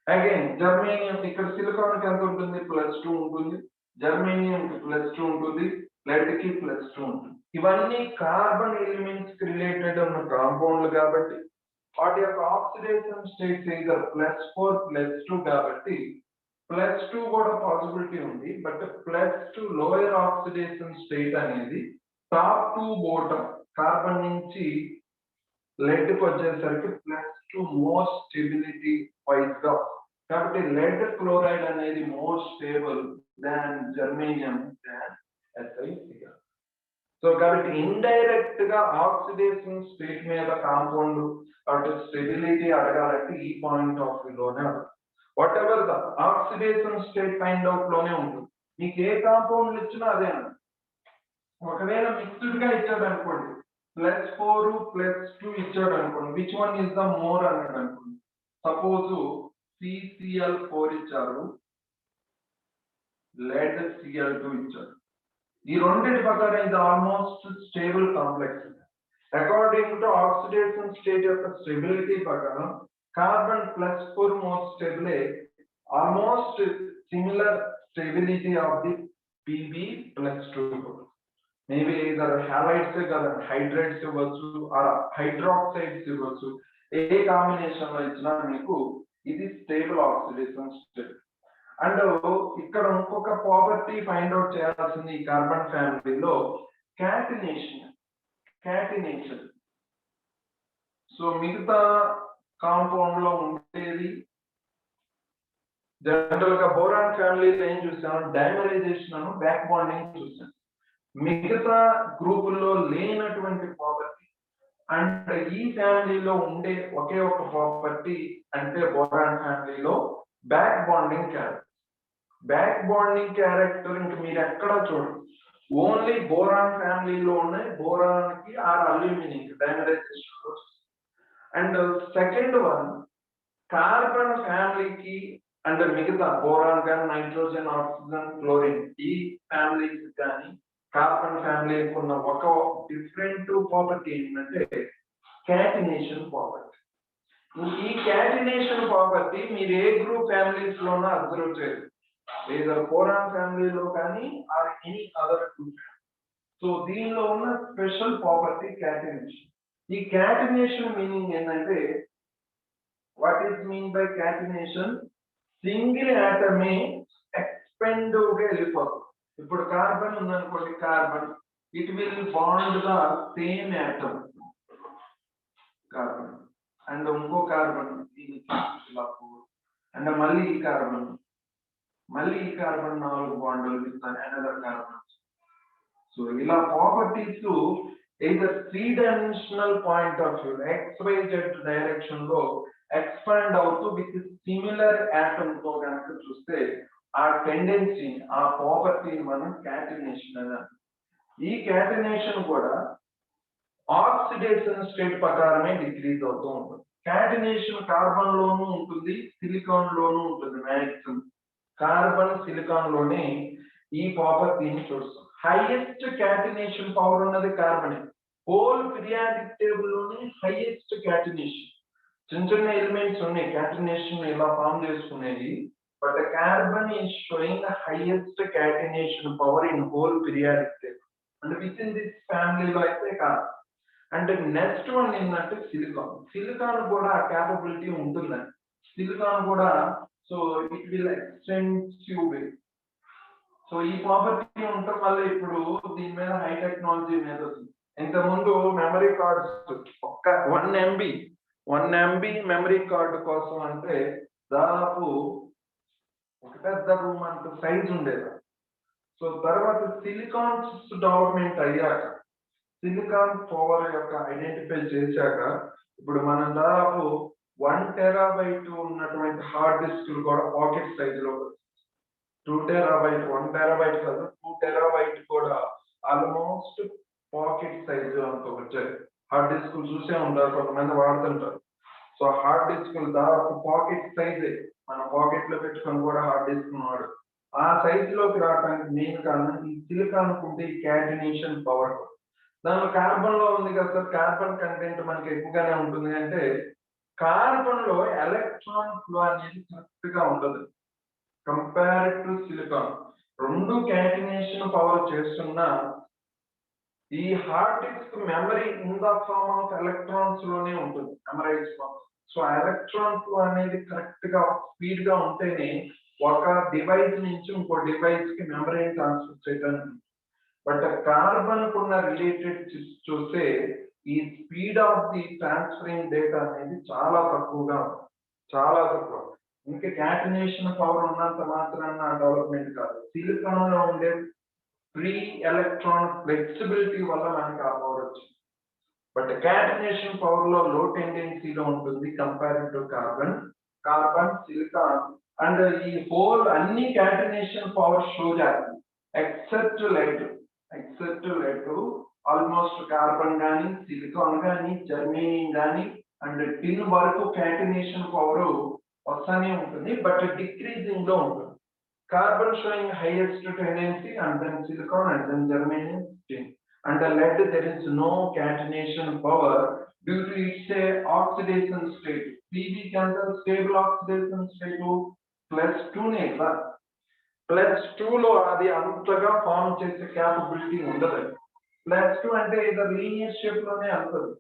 అగైన్ జర్మేనియం ఇక్కడ సిలికాన్ ఎంత ఉంటుంది, +2 ఉంటుంది, జర్మేనియం కి +2 ఉంటుంది, lead కి +2 ఉంటుంది. ఇవన్నీ కార్బన్ ఎలిమెంట్స్ కి రిలేటెడ్ ఉన్న కాంపౌండ్లు కాబట్టి వాటి యొక్క ఆక్సిడేషన్ స్టేట్స్ ఇదర్ +4 +2 కాబట్టి +2 కూడా పాసిబిలిటీ ఉంది. బట్ +2 లోయర్ ఆక్సిడేషన్ స్టేట్ అనేది టాప్ టు బాటమ్ కార్బన్ నుంచి లెడ్ కి వచ్చేసరికి +2 మోర్ స్టెబిలిటీ వైజ్ గా, కాబట్టి లెడ్ క్లోరైడ్ అనేది మోర్ స్టేబుల్ దాన్ జర్మేనియం దాన్ SiCl. సో కాబట్టి ఇండైరెక్ట్ గా ఆక్సిడేషన్ స్టేట్ మీద కాంపౌండ్ అటు స్టెబిలిటీ అడగాలంటే ఈ పాయింట్ ఆఫ్ వ్యూ లోనే what ever the oxidation state find out లోనే ఉంటుంది. మీకు ఏ కాంపౌండ్ ఇచ్చినా అదే. ఒకవేళ మిక్స్డ్ గా ఇచ్చాడు అనుకోండి, +4 +2 ఇచ్చాడు అనుకోండి, which one is the more అన్నాడు అనుకోండి. సపోజ్ CCl4 ఇచ్చారు, lead Cl2 ఇచ్చారు. ఈ రెండింటి ప్రకారం ఇది almost stable complex. According to oxidation state యొక్క స్టెబిలిటీ ప్రకారం carbon +4 more stable, almost similar stability of the Pb+2. Maybe either halides కదా, హైడ్రేట్స్ ఇవ్వచ్చు, హైడ్రాక్సైడ్స్ ఇవ్వచ్చు. ఏ కాంబినేషన్ లో ఇచ్చినా మీకు ఇది స్టేబుల్ ఆక్సిడేషన్ స్టేట్. అండ్ ఇక్కడ ఇంకొక ప్రాపర్టీ ఫైండ్ అవుట్ చేయాల్సింది ఈ కార్బన్ ఫ్యామిలీలో క్యాటినేషన్. సో మిగతా కాంపౌండ్ లో ఉండేది జనరల్ గా బోరాన్ ఫ్యామిలీలో ఏం చూసాను, డైమరైజేషన్ అను బ్యాక్ బాండింగ్ చూసాను. మిగతా గ్రూపుల్లో లేనటువంటి ప్రాపర్టీ అండ్ ఈ ఫ్యామిలీలో ఉండే ఒకే ఒక ప్రాపర్టీ అంటే బోరాన్ ఫ్యామిలీలో back bonding character. Back bonding character ఇంక మీరు ఎక్కడ చూడండి, ఓన్లీ బోరాన్ ఫ్యామిలీలో ఉన్నాయి. బోరాన్ కి or aluminium dimerization. And second one carbon ఫ్యామిలీకి అండ్ మిగతా బోరాన్ కానీ నైట్రోజన్, ఆక్సిజన్, క్లోరిన్ ఈ ఫ్యామిలీకి కానీ కార్బన్ ఫ్యామిలీకి ఉన్న ఒక డిఫరెంట్ ప్రాపర్టీ ఏంటంటే క్యాటినేషన్ ప్రాపర్టీ. ఈ క్యాటినేషన్ ప్రాపర్టీ మీరు ఏ గ్రూప్ ఫ్యామిలీస్ లోనూ అబ్జర్వ్ చేయరు, లేదా బోరాన్ ఫ్యామిలీలో కానీ or any other group. So దీనిలో ఉన్న స్పెషల్ ప్రాపర్టీ క్యాటినేషన్. ఈ క్యాటినేషన్ మీనింగ్ ఏంటంటే, what is mean by catenation? Single ఆటమే ఎక్స్పెండ్ గా వెళ్ళిపోతుంది. ఇప్పుడు కార్బన్ ఉందనుకోండి, carbon it will bond the same atom carbon and ఇంకో కార్బన్ అండ్ మళ్ళీ ఈ కార్బన్ 4 బాండ్లు ఇస్తాను అనదర్ కార్బన్. సో ఇలా properties either 3-dimensional point of view XYZ direction లో ఎక్స్పాండ్ అవుతూ విత్ సిమిలర్ ఆటమ్ తో కనుక చూస్తే ఆ టెండెన్సీ, ఆ ప్రాపర్టీని మనం క్యాటినేషన్ అన్నారు. ఈ క్యాటినేషన్ కూడా ఆక్సిడేషన్ స్టేట్ ప్రకారమే డిక్రీజ్ అవుతూ ఉంటుంది. క్యాటినేషన్ కార్బన్ లోనూ ఉంటుంది, సిలికాన్ లోనూ ఉంటుంది. మ్యాక్సిమం కార్బన్, సిలికాన్ లోనే ఈ ప్రాపర్టీని చూస్తాం. హైయెస్ట్ క్యాటినేషన్ పవర్ ఉన్నది కార్బన్. హోల్ పీరియాడిక్ టేబుల్ లోనే హైయెస్ట్ క్యాటినేషన్. చిన్న చిన్న ఎలిమెంట్స్ ఉన్నాయి క్యాటినేషన్ ఇలా ఫామ్ చేసుకునేది, but carbon is showing the highest catenation power in whole periodic table and with in this ఫ్యామిలీలో అయితే కాదు. అంటే నెక్స్ట్ వన్ ఏంటంటే సిలికాన్. సిలికాన్ కూడా క్యాపబిలిటీ ఉంటుందండి. సిలికాన్ కూడా so it will extensive way. So ఈ ప్రాపర్టీ ఉండటం వల్ల ఇప్పుడు దీని మీద హై టెక్నాలజీ మీద వస్తుంది. ఇంతకుముందు మెమరీ కార్డ్స్ ఒక్క 1 MB మెమరీ కార్డు కోసం అంటే దాదాపు ఒక పెద్ద రూమ్ అంత సైజ్ ఉండేది. సో తర్వాత సిలికాన్ డెవలప్మెంట్ అయ్యాక, సిలికాన్ పవర్ యొక్క ఐడెంటిఫై చేశాక ఇప్పుడు మనం దాదాపు 1 TB ఉన్నటువంటి హార్డ్ డిస్క్లు కూడా పాకెట్ సైజులో 2 TB, 1 TB కాదు 2 TB కూడా ఆల్మోస్ట్ పాకెట్ సైజు అంత వచ్చాయి. హార్డ్ డిస్క్లు చూసే ఉంటారు, కొంతమంది వాడుతుంటారు. సో హార్డ్ డిస్క్లు దాదాపు పాకెట్ సైజే, మన పాకెట్ లో పెట్టుకొని కూడా హార్డ్ డిస్క్ వాడు. ఆ సైజులోకి రావడానికి మెయిన్ కారణం ఈ సిలికాన్ ఉంటే ఈ క్యాటినేషన్ పవర్. దానిలో కార్బన్ లో ఉంది కదా సార్, కార్బన్ కంటెంట్ మనకి ఎక్కువగానే ఉంటుంది అంటే కార్బన్ లో ఎలక్ట్రాన్ ఫ్లో అనేది కరెక్ట్ గా ఉండదు కంపేర్డ్ టు సిలికాన్. రెండు క్యాటినేషన్ పవర్ చేస్తున్నా ఈ hard disk memory in the form of electrons లోనే ఉంటుంది, మెమరైజ్ ఫార్మ్. సో ఎలక్ట్రాన్స్ అనేది కరెక్ట్ గా స్పీడ్ గా ఉంటేనే ఒక డివైస్ నుంచి ఇంకో డివైస్ కి మెమరీ ట్రాన్స్ఫర్ చేయడానికి. బట్ కార్బన్ కున్న రిలేటెడ్ చూస్తే ఈ speed of the transferring data అనేది చాలా తక్కువగా ఉంది, చాలా తక్కువ. ఇంకా క్యాటినేషన్ పవర్ ఉన్నంత మాత్రాన డెవలప్మెంట్ కాదు, సిలికాన్ లో ఉండే ఫ్రీ ఎలక్ట్రాన్ ఫ్లెక్సిబిలిటీ వల్ల మనకి ఆ పవర్ వచ్చింది. బట్ క్యాటినేషన్ పవర్ లో లో టెండెన్సీలో ఉంటుంది compare to carbon, silicon and ఈ హోల్ అన్ని క్యాటినేషన్ పవర్ షో చేస్తుంది ఎక్సెప్ట్ లెడ్ ఆల్మోస్ట్ కార్బన్ కానీ సిలికాన్ కానీ జర్మేనియం కానీ అండ్ టిన్ వరకు క్యాటినేషన్ పవర్ వస్తానే ఉంటుంది, బట్ డిక్రీజింగ్ లో ఉంటుంది. Carbon showing highest tendency and then silicon and then germanium tin. And the lead there is no catenation power due to its oxidation state. Pb cancel stable oxidation state +2 nega. +2 lo adi antaga form chese capability undadu. +2 ante either linear shape lone altadu.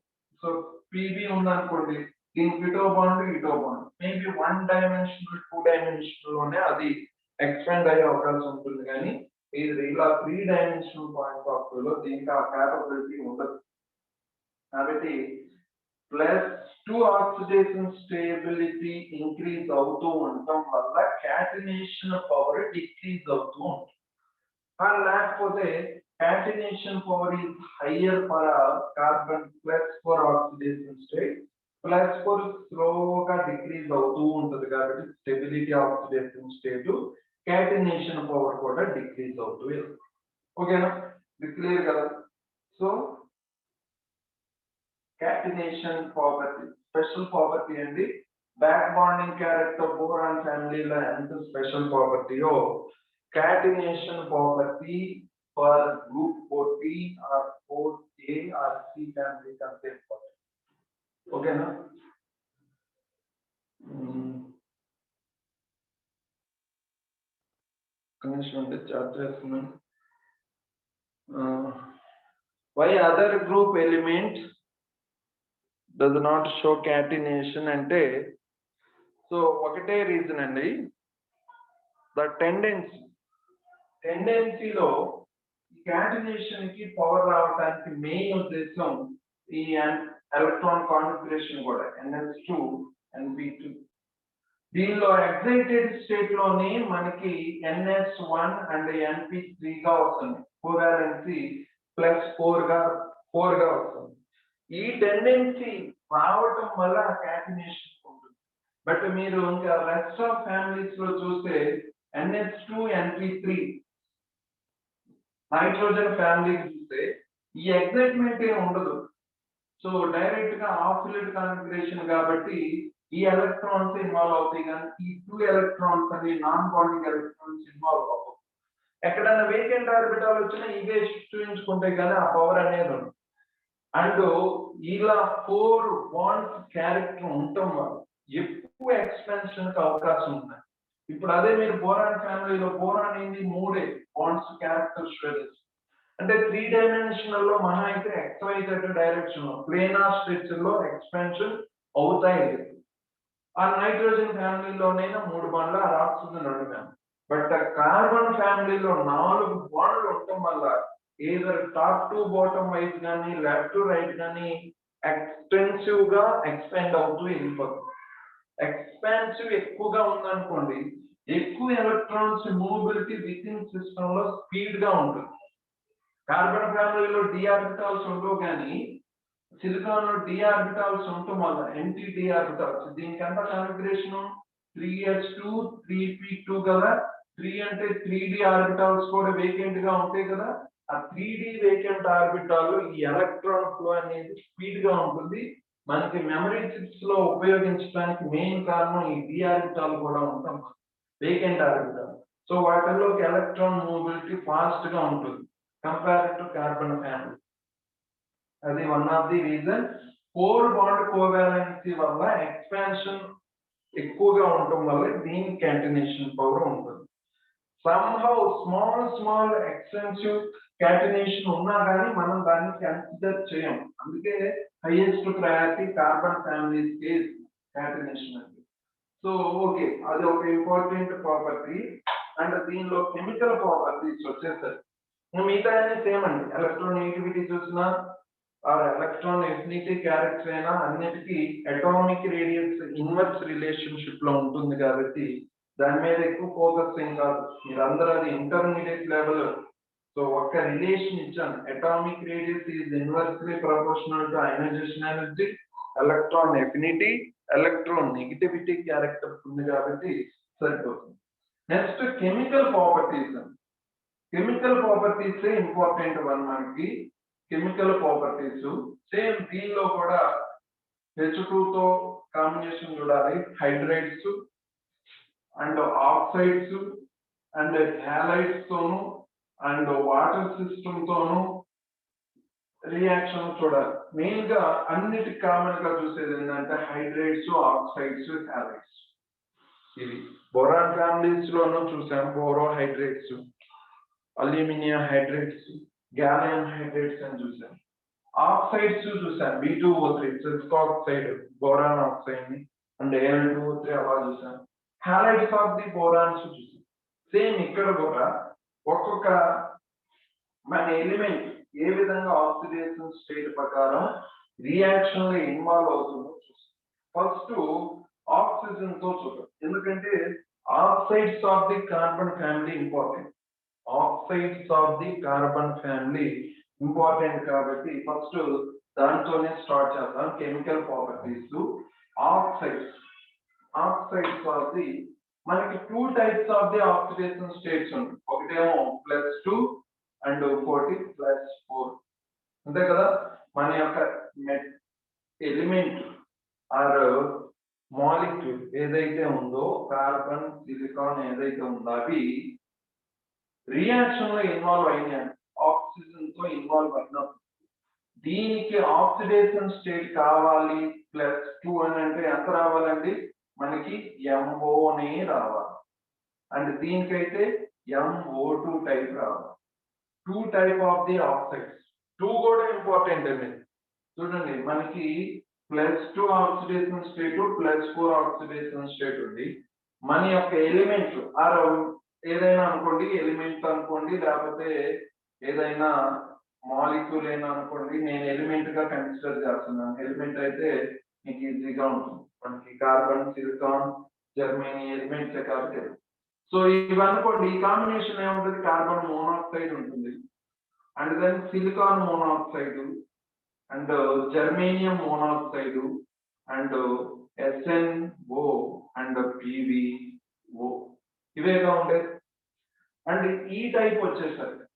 So Pb undanukondi in keto bond maybe one dimensional, two dimensional lone adi expand అయ్యే అవకాశం ఉంటుంది, కానీ ఇది ఇలా 3 dimensional point of వ్యూలో దీనికి ఆ capability ఉండదు. కాబట్టి +2 ఆక్సిడేషన్ స్టేబిలిటీ ఇంక్రీజ్ అవుతూ ఉండటం వల్ల క్యాటినేషన్ పవర్ డిక్రీజ్ అవుతూ ఉంటుంది. లేకపోతే catenation power is higher for carbon +4 oxidation state, +4 స్లోగా డిక్రీజ్ అవుతూ ఉంటుంది. కాబట్టి stability oxidation state, catenation power కూడా డిక్రీజ్ అవుతూ వెళ్తుంది. ఓకేనా, ఇది క్లియర్ కదా? So catenation property special property అండి. బ్యాక్ బాండింగ్ క్యారెక్టర్ బోరాన్ ఫ్యామిలీలో ఎంత స్పెషల్ ప్రాపర్టీయో catenation property for group 14 or 4A or C family అంతే ఇంపార్టెంట్. ఓకేనా? Why other group element does not show catenation అంటే సో ఒకటే రీజన్ అండి, ద టెండెన్సీలో క్యాటినేషన్ కి పవర్ రావడానికి మెయిన్ ఉద్దేశం ఈ ఎలక్ట్రాన్ కాన్ఫిగరేషన్ కూడా NS2 NP2. దీనిలో ఎక్సైటెడ్ స్టేట్ లోనే మనకి NS1 అండ్ NP3 గా వస్తుంది, కోవాలెన్సీ +4 గా వస్తుంది. ఈ టెండెన్సీ రావటం వల్ల క్యాటినేషన్ ఉంటుంది. బట్ మీరు ఇంకా రెస్ట్ ఆఫ్ ఫ్యామిలీస్ లో చూస్తే NH2 NP3 నైట్రోజన్ ఫ్యామిలీ చూస్తే ఈ ఎక్సైట్మెంట్ ఏం ఉండదు. సో డైరెక్ట్ గా ఆఫిలిడ్ కాన్ఫిగరేషన్ కాబట్టి ఈ ఎలక్ట్రాన్స్ ఇన్వాల్వ్ అవుతాయి, కానీ ఈ 2 ఎలక్ట్రాన్స్ అనే నాన్ బాండింగ్ ఎలక్ట్రాన్స్ ఇన్వాల్వ్ అవ్వవు. ఎక్కడైనా వేకెంట్ ఆర్బిటాల్ వచ్చినా ఇవే సృష్టించుకుంటే కానీ ఆ పవర్ అనేది ఉంది. అండ్ ఇలా 4 బాండ్స్ క్యారెక్టర్ ఉండటం వల్ల ఎక్కువ ఎక్స్పెన్షన్ కి అవకాశం ఉన్నాయి. ఇప్పుడు అదే మీరు బోరాన్ ఫ్యామిలీలో బోరాన్ ఏంది 3 బాండ్స్ క్యారెక్టర్ షేర్స్ అంటే 3 డైమెన్షనల్ లో మహా అయితే XYZ డైరెక్షన్ లో ప్లేనార్ స్ట్రెచ్ లో ఎక్స్పెన్షన్ అవుతాయి. ఆ నైట్రోజన్ ఫ్యామిలీలోనైనా 3 బాండ్లు, ఆ ఆక్సిజన్ 2 బాండ్లు. బట్ కార్బన్ ఫ్యామిలీలో 4 బాండ్లు ఉండటం వల్ల either top to bottom wise కానీ లెఫ్ట్ టు రైట్ కానీ ఎక్స్టెన్సివ్ గా ఎక్స్పాండ్ అవుతూ వెళ్ళిపోతుంది. ఎక్స్పాన్సివ్ ఎక్కువగా ఉందనుకోండి, ఎక్కువ ఎలక్ట్రాన్స్ మూవబిలిటీ విత్ ఇన్ సిస్టమ్ లో స్పీడ్ గా ఉంటుంది. కార్బన్ ఫ్యామిలీలో d ఆర్బిటాల్స్ ఉండవు, కానీ సిలికాన్ లో d ఆర్బిటాల్స్ ఉండటం వల్ల nt d ఆర్బిటాల్స్. దీనికంతా కాన్ఫిగరేషన్ 3s2 3p2 కదా. 3 అంటే 3d ఆర్బిటాల్స్ కూడా వేకెంట్ గా ఉంటాయి కదా. ఆ 3d వేకెంట్ ఆర్బిటాల్ ఈ ఎలక్ట్రాన్ ఫ్లో అనేది స్పీడ్ గా ఉంటుంది. మనకి మెమరీ చిప్స్ లో ఉపయోగించడానికి మెయిన్ కారణం ఈ d ఆర్బిటాల్ కూడా ఉంటాం, వేకెంట్ ఆర్బిటాల్. సో వాటిల్లోకి ఎలక్ట్రాన్ మూవబిలిటీ ఫాస్ట్ గా ఉంటుంది కంపేర్ టు కార్బన్ ఫ్యామిలీ. అది one of the reason. 4 bond covalency వల్ల ఎక్స్పాన్షన్ ఎక్కువగా ఉండటం వల్ల దీని క్యాటినేషన్ పవర్ ఉంటుంది. somehow small extensive catenation ఉన్నా కానీ మనం దాన్ని కన్సిడర్ చేయం. అందుకే హైయెస్ట్ ప్రయారిటీ కార్బన్ ఫ్యామిలీస్ కి catenation అంటే. సో ఓకే, అది ఒక ఇంపార్టెంట్ ప్రాపర్టీ. అండ్ దీనిలో కెమికల్ ప్రాపర్టీస్ వచ్చేసరి మిగతా సేమ్ అండి. ఎలక్ట్రాన్ నెగిటివిటీ చూసినా ఎలక్ట్రాన్ ఎఫినిటీ క్యారెక్టర్ అయినా అన్నిటికీ అటామిక్ రేడియస్ ఇన్వర్స్ రిలేషన్షిప్ లో ఉంటుంది కాబట్టి దాని మీద ఎక్కువ ఫోకస్ ఏం కాదు. మీరందరూ అది ఇంటర్మీడియట్ లెవెల్. సో ఒక్క రిలేషన్ ఇచ్చాను, atomic radius is inversely proportional to ionization energy, electron affinity, electron negativity character ఉంది కాబట్టి సరిపోతుంది. Next chemical properties. Chemical properties important one మనకి. కెమికల్ ప్రాపర్టీస్ సేమ్ దీనిలో కూడా H2 తో కాంబినేషన్ చూడాలి. Hydrides and oxides and halides తోను అండ్ వాటర్ సిస్టమ్ తోను రియాక్షన్ చూడాలి. మెయిన్ గా అన్నిటి కామన్ గా చూసేది ఏంటంటే హైడ్రైడ్స్, ఆక్సైడ్స్, హ్యాలైడ్స్. ఇవి బోరాన్ ఫ్యామిలీస్ లోనూ చూసాం. Borrow hydrates, aluminium hydrates, gallium hydrates అని చూసాం. ఆక్సైడ్స్ చూసాం, B2O3, silica oxide, boron oxide ని అండ్ Al2O3 అలా చూసాం. హ్యాలైడ్స్ ఆఫ్ ది బోరాన్స్ చూసాం. సేమ్ ఇక్కడ కూడా ఒక్కొక్క మన ఎలిమెంట్ ఏ విధంగా ఆక్సిడేషన్ స్టేట్ ప్రకారం రియాక్షన్ లో ఇన్వాల్వ్ అవుతుందో చూస్తాం. ఫస్ట్ ఆక్సిజన్ తో చూద్దాం, ఎందుకంటే oxides of the carbon family important. Oxides of the carbon family important కాబట్టి ఫస్ట్ దాంతోనే స్టార్ట్ చేద్దాం. Chemical properties. Oxides of the మనకి 2 types of the oxidation states ఉంటాయి. ఒకటేమో +2 అండ్ 40+4. అంతే కదా. మన యొక్క ఎలిమెంట్ ఆర్ మాలిక్యూల్ ఏదైతే ఉందో, కార్బన్, సిలికాన్ ఏదైతే ఉందో అవి రియాక్షన్ లో ఇన్వాల్వ్ అయినాయి. ఆక్సిజన్ తో ఇన్వాల్వ్ అయినప్పుడు దీనికి ఆక్సిడేషన్ స్టేట్ కావాలి +2 అని అంటే ఎంత రావాలండి? మనకి MO నే రావాలి. అండ్ దీనికైతే MO2 టైప్ రావాలి. 2 టైప్ ఆఫ్ ది ఆక్సైడ్స్. 2 కూడా ఇంపార్టెంట్ అండి. చూడండి, మనకి +2 ఆక్సిడేషన్ స్టేట్, +4 ఆక్సిడేషన్ స్టేట్ ఉంది. మన యొక్క ఎలిమెంట్ ఆర్ ఏదైనా అనుకోండి, ఎలిమెంట్ అనుకోండి, లేకపోతే ఏదైనా మాలిక్యూల్ అయినా అనుకోండి. నేను ఎలిమెంట్ గా కన్సిడర్ చేస్తున్నాను. ఎలిమెంట్ అయితే మీకు ఈజీగా ఉంటుంది. మనకి కార్బన్, సిలికాన్, జర్మేనియం ఎలిమెంట్స్ కాబట్టి. సో ఇవి అనుకోండి, ఈ కాంబినేషన్ ఏముంటుంది? కార్బన్ మోనాక్సైడ్ ఉంటుంది, and then silicon monoxide, and germanium monoxide, and SnO and PbO ఇవేగా ఉండేది. అండ్ ఈ టైప్ వచ్చేసరికి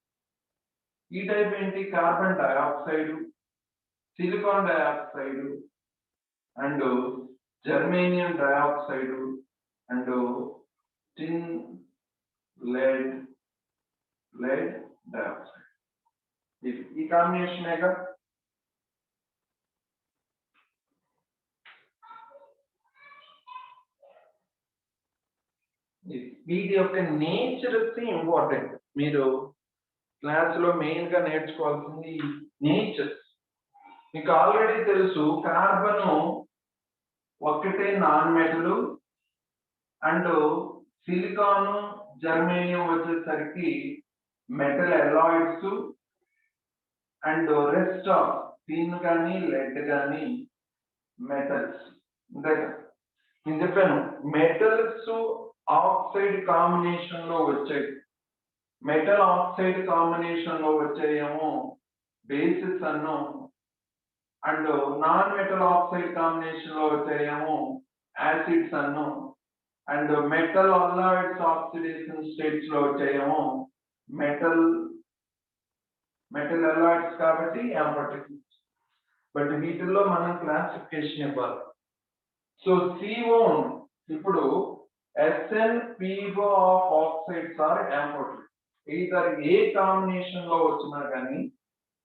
ఈ టైప్ ఏంటి? Carbon dioxide, silicon dioxide, and germanium dioxide, and tin lead dioxide. ఈ కాంబినేషనేగా. వీటి యొక్క నేచర్స్ ఇంపార్టెంట్. మీరు క్లాస్ లో మెయిన్ గా నేర్చుకోవాల్సింది నేచర్స్. మీకు ఆల్రెడీ తెలుసు, కార్బన్ ఒకటే non metal, and silicon, germanium వచ్చేసరికి మెటల్ అలాయిడ్స్, అండ్ రెస్ట్ ఆఫ్ టిన్ కానీ లెడ్ కానీ మెటల్స్. అంతే కదా. నేను చెప్పాను, మెటల్స్ ఆక్సైడ్ కాంబినేషన్ లో వచ్చాయి. మెటల్ ఆక్సైడ్ కాంబినేషన్ లో వచ్చాయేమో బేసిస్ అన్ను, and non metal oxide combination లో వచ్చాయేమో యాసిడ్స్ అన్ను, and metalloids oxidation states లో వచ్చాయేమో మెటల్ అలాయిడ్స్ కాబట్టి యాంఫోటెరిక్. బట్ వీటిల్లో మనం క్లాసిఫికేషన్ ఇవ్వాలి. సో CO ఇప్పుడు SN PO of oxides or amphoteric. Either ఏ కాంబినేషన్ లో వచ్చినా కానీ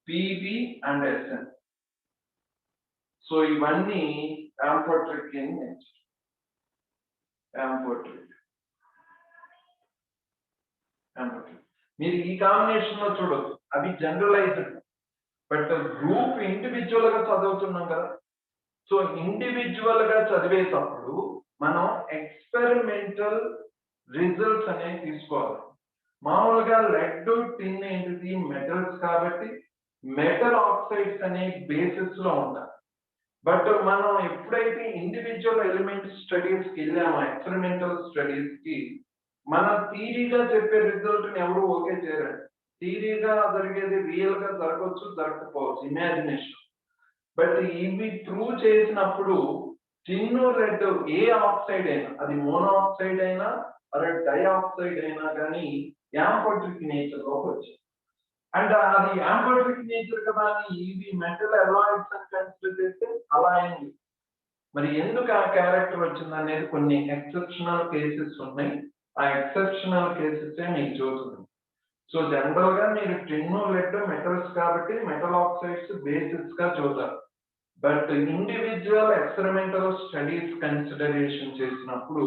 PB అండ్ SN. సో ఇవన్నీ యాంఫోటెరిక్ ఇన్. Amphoteric amphoteric. మీరు ఈ కాంబినేషన్ లో చూడొచ్చు, అవి జనరలైజ్డ్, బట్ గ్రూప్ ఇండివిజువల్ గా చదువుతున్నాం కదా. సో ఇండివిజువల్ గా చదివేటప్పుడు మనం ఎక్స్పెరిమెంటల్ రిజల్ట్స్ అనేవి తీసుకోవాలి. మామూలుగా లెడ్ టిన్ ఏంటిది మెటల్స్ కాబట్టి మెటల్ ఆక్సైడ్స్ అనే బేసిస్ లో ఉంటాయి. బట్ మనం ఎప్పుడైతే ఇండివిజువల్ ఎలిమెంట్ స్టడీస్ కి వెళ్ళామో, ఎక్స్పెరిమెంటల్ స్టడీస్ కి, మన థియరీగా చెప్పే రిజల్ట్ ని ఎవరు ఓకే చేయరండి. థియరీగా జరిగేది రియల్ గా జరగవచ్చు, జరగకపోవచ్చు, ఇమాజినేషన్. బట్ ఇవి ప్రూవ్ చేసినప్పుడు టిన్ రెడ్ ఏ ఆక్సైడ్ అయినా, అది మోనోఆక్సైడ్ అయినా అదే డైఆక్సైడ్ అయినా కానీ యాంఫోటరిక్ నేచర్ లోకి వచ్చింది. అండ్ అది యాంఫోటరిక్ నేచర్ కదా అని ఇవి మెటల్ అలాయిడ్స్ అని కన్సిడర్ చేస్తే అలా అయింది. మరి ఎందుకు ఆ క్యారెక్టర్ వచ్చింది అనేది కొన్ని ఎక్సెప్షనల్ కేసెస్ ఉన్నాయి. ఆ ఎక్సెప్షనల్ కేసెస్ మీకు చూస్తుంది. సో జనరల్ గా మీరు టిన్ లెడ్ మెటల్స్ కాబట్టి మెటల్ ఆక్సైడ్స్ బేసిస్ గా చూస్తారు. But individual experimental studies consideration చేసినప్పుడు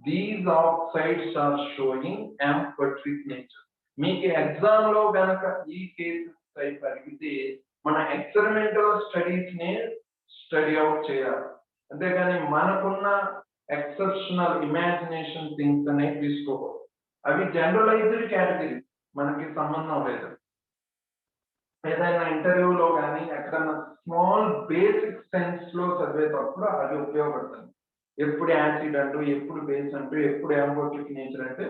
these oxides are showing amphoteric nature. మీకు ఎగ్జామ్ లో గనక ఈ కేసెస్ టైప్ అడిగితే మన ఎక్స్పెరిమెంటల్ స్టడీస్ నే స్టడీ అవుట్ చేయాలి, అంతేగాని మనకున్న ఎక్సెప్షనల్ ఇమాజినేషన్ థింగ్స్ అనేవి తీసుకోకూడదు. అవి జనరలైజ్డ్ కేటగిరీ, మనకి సంబంధం లేదు. ఏదైనా ఇంటర్వ్యూలో కానీ ఎక్కడైనా స్మాల్ బేసిక్ సెన్స్ లో చదివేటప్పుడు అది ఉపయోగపడుతుంది. ఎప్పుడు యాసిడ్ అంటూ, ఎప్పుడు బేస్ అంటూ, ఎప్పుడు యాంఫోటరిక్ నేచర్ అంటే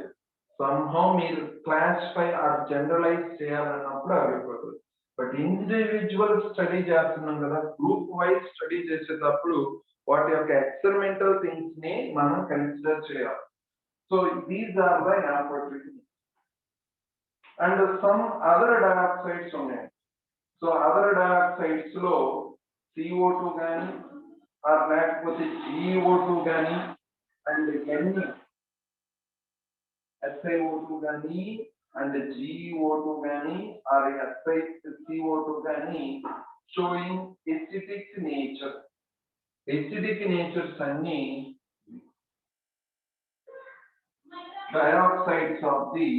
సంహౌ మీరు క్లాసిఫై ఆర్ జనరలైజ్ చేయాలన్నప్పుడు అవి ఉపయోగపడుతుంది. బట్ ఇండివిజువల్ స్టడీ చేస్తున్నాం కదా, గ్రూప్ వైజ్ స్టడీ చేసేటప్పుడు వాటి యొక్క ఎక్స్పెరిమెంటల్ థింగ్స్ ని మనం కన్సిడర్ చేయాలి. So these are the amphoteric and some other dioxides ఉన్నాయి. సో అదర్ డయాక్సైడ్స్ లో CO2 కానీ లేకపోతే GO2 కానీ అండ్ SiO2 కానీ అండ్ GO2 కానీ ఆర్ CO2 కానీ showing acidic nature. Acidic natures అన్ని dioxides of the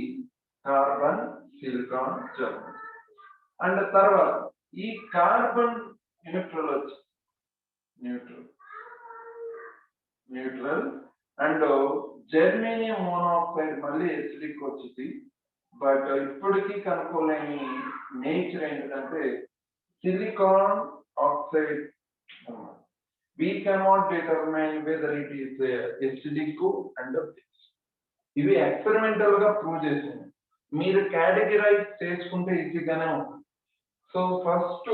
carbon, silicon, German. And తర్వాత ఈ carbon neutral and germanium monoxide మళ్ళీ ఎసిడిక్ వచ్చింది. బట్ ఇప్పటికీ కనుక్కోలేని నేచర్ ఏంటంటే silicon oxide. We cannot determine whether it is acidic and base. ఇవి experimental గా ప్రూవ్ చేసింది. మీరు కేటగిరైజ్ చేసుకుంటే ఈజీగానే ఉంటుంది. సో ఫస్ట్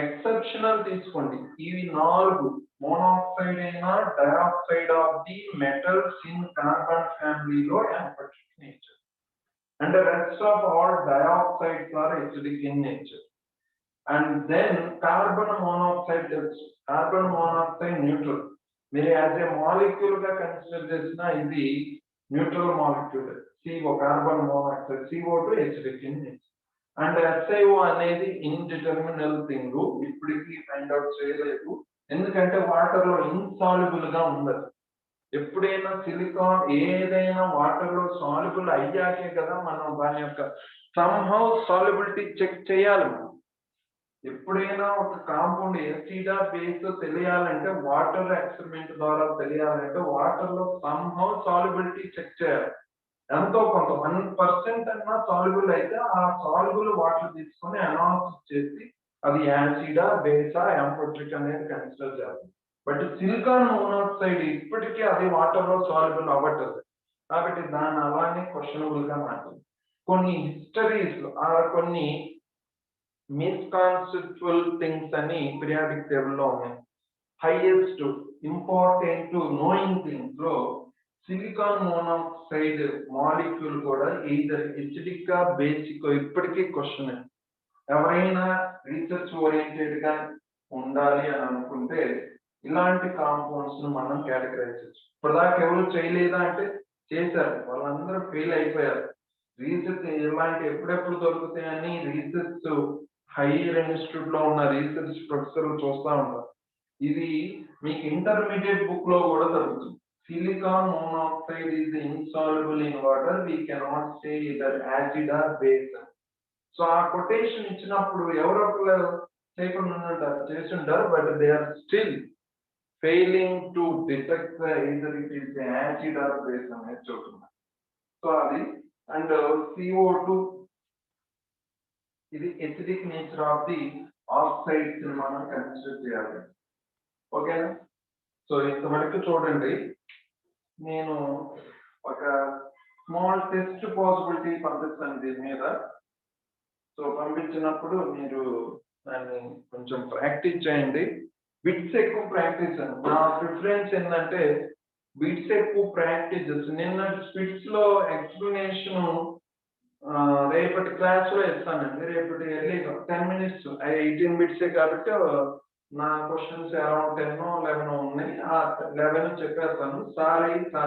ఎక్సెప్షనల్ తీసుకోండి. ఇవి 4 మోనాక్సైడ్ అయినా dioxide of the metals in carbon ఫ్యామిలీలో amphoteric nature. And rest of all dioxides are acidic in nature. And then carbon monoxide తెలుసు. Carbon monoxide neutral. మీరు యాజ్ ఏ మాలిక్యూల్ గా consider చేసిన ఇది neutral molecule. CO carbon monoxide, CO2 acidic in nature. And SiO అనేది indeterminate thing, ఇప్పటికీ find out చేయలేదు. ఎందుకంటే water లో ఇన్సాల్యుబుల్ గా ఉండదు. ఎప్పుడైనా సిలికాన్ ఏదైనా వాటర్ లో సాల్యుబుల్ అయ్యాకే కదా మనం దాని యొక్క సంహౌ సాల్యుబిలిటీ చెక్ చేయాలి. ఎప్పుడైనా ఒక కాంపౌండ్ ఎసిడా బేస్ తెలియాలంటే, వాటర్ ఎక్స్పెరిమెంట్ ద్వారా తెలియాలంటే వాటర్ లో సంహౌ సాల్యుబిలిటీ చెక్ చేయాలి. ఎంతో కొంత 1% అన్నా సాల్యుబుల్ అయితే ఆ సాల్యుబుల్ వాటర్ తీసుకొని అనాలిసిస్ చేసి అది యాసిడా, బేసా, యాంఫోటరిక్ అనేది కన్సిడర్ చేయాలి. బట్ సిలికాన్ మోనాక్సైడ్ ఇప్పటికీ అది వాటర్ లో సాల్యుబుల్ అవ్వట్లేదు కాబట్టి దాన్ని అలానే క్వశ్చనబుల్ గా మారింది. కొన్ని హిస్టరీస్ కొన్ని మిస్కాన్సెప్చువల్ థింగ్స్ అని పీరియాడిక్ టేబుల్ లో ఉన్నాయి. హైయెస్ట్ ఇంపార్టెంట్ నోయింగ్ థింగ్స్ లో సిలికాన్ మోనాక్సైడ్ మాలిక్యూల్ కూడా ఈదర్ ఎసిడిక్ గా బేసిక్ ఇప్పటికీ క్వశ్చన్. ఎవరైనా రీసెర్చ్ ఓరియంటెడ్ గా ఉండాలి అని అనుకుంటే ఇలాంటి కాంపౌండ్స్ ను మనం కేటగరైజ్ చేయొచ్చు. ఇప్పటిదాకా ఎవరు చేయలేదా అంటే చేశారు, వాళ్ళందరూ ఫెయిల్ అయిపోయారు. రీసెర్చ్ ఇలాంటి ఎప్పుడెప్పుడు దొరుకుతాయని రీసెర్చ్ హైయర్ ఇన్స్టిట్యూట్ లో ఉన్న రీసెర్చ్ ప్రొఫెసర్లు చూస్తూ ఉంటారు. ఇది మీకు ఇంటర్మీడియట్ బుక్ లో కూడా దొరుకుతుంది. silicon monoxide is insoluble in water, we cannot say either acid or base. So ఆ కొటేషన్ ఇచ్చినప్పుడు ఎవరో ఒకరు చేయకుండా చేస్తుంటారు, but they are still failing to detect either it is acid or base అనేది చూస్తున్నారు. సో అది అండ్ CO2 ఇది acidic nature of the oxides మనం కన్సిడర్ చేయాలి. ఓకేనా? సో ఇంతవరకు చూడండి, నేను ఒక స్మాల్ టెస్ట్ పాసిబిలిటీ పంపిస్తాను దీని మీద. సో పంపించినప్పుడు మీరు దాన్ని కొంచెం ప్రాక్టీస్ చేయండి. బిట్స్ ఎక్కువ ప్రాక్టీస్ అండి. నా ప్రిఫరెన్స్ ఏంటంటే బిట్స్ ఎక్కువ ప్రాక్టీస్ చేస్తాను. నిన్న బిట్స్ లో ఎక్స్ప్లెనేషన్ రేపటి క్లాస్ లో ఇస్తానండి. రేపటి ఎర్లీగా 10 minutes 18 bits కాబట్టి నా క్వశ్చన్స్ అరౌండ్ 10 11 ఉన్నాయి. ఆ 11 చెప్పేస్తాను. సార్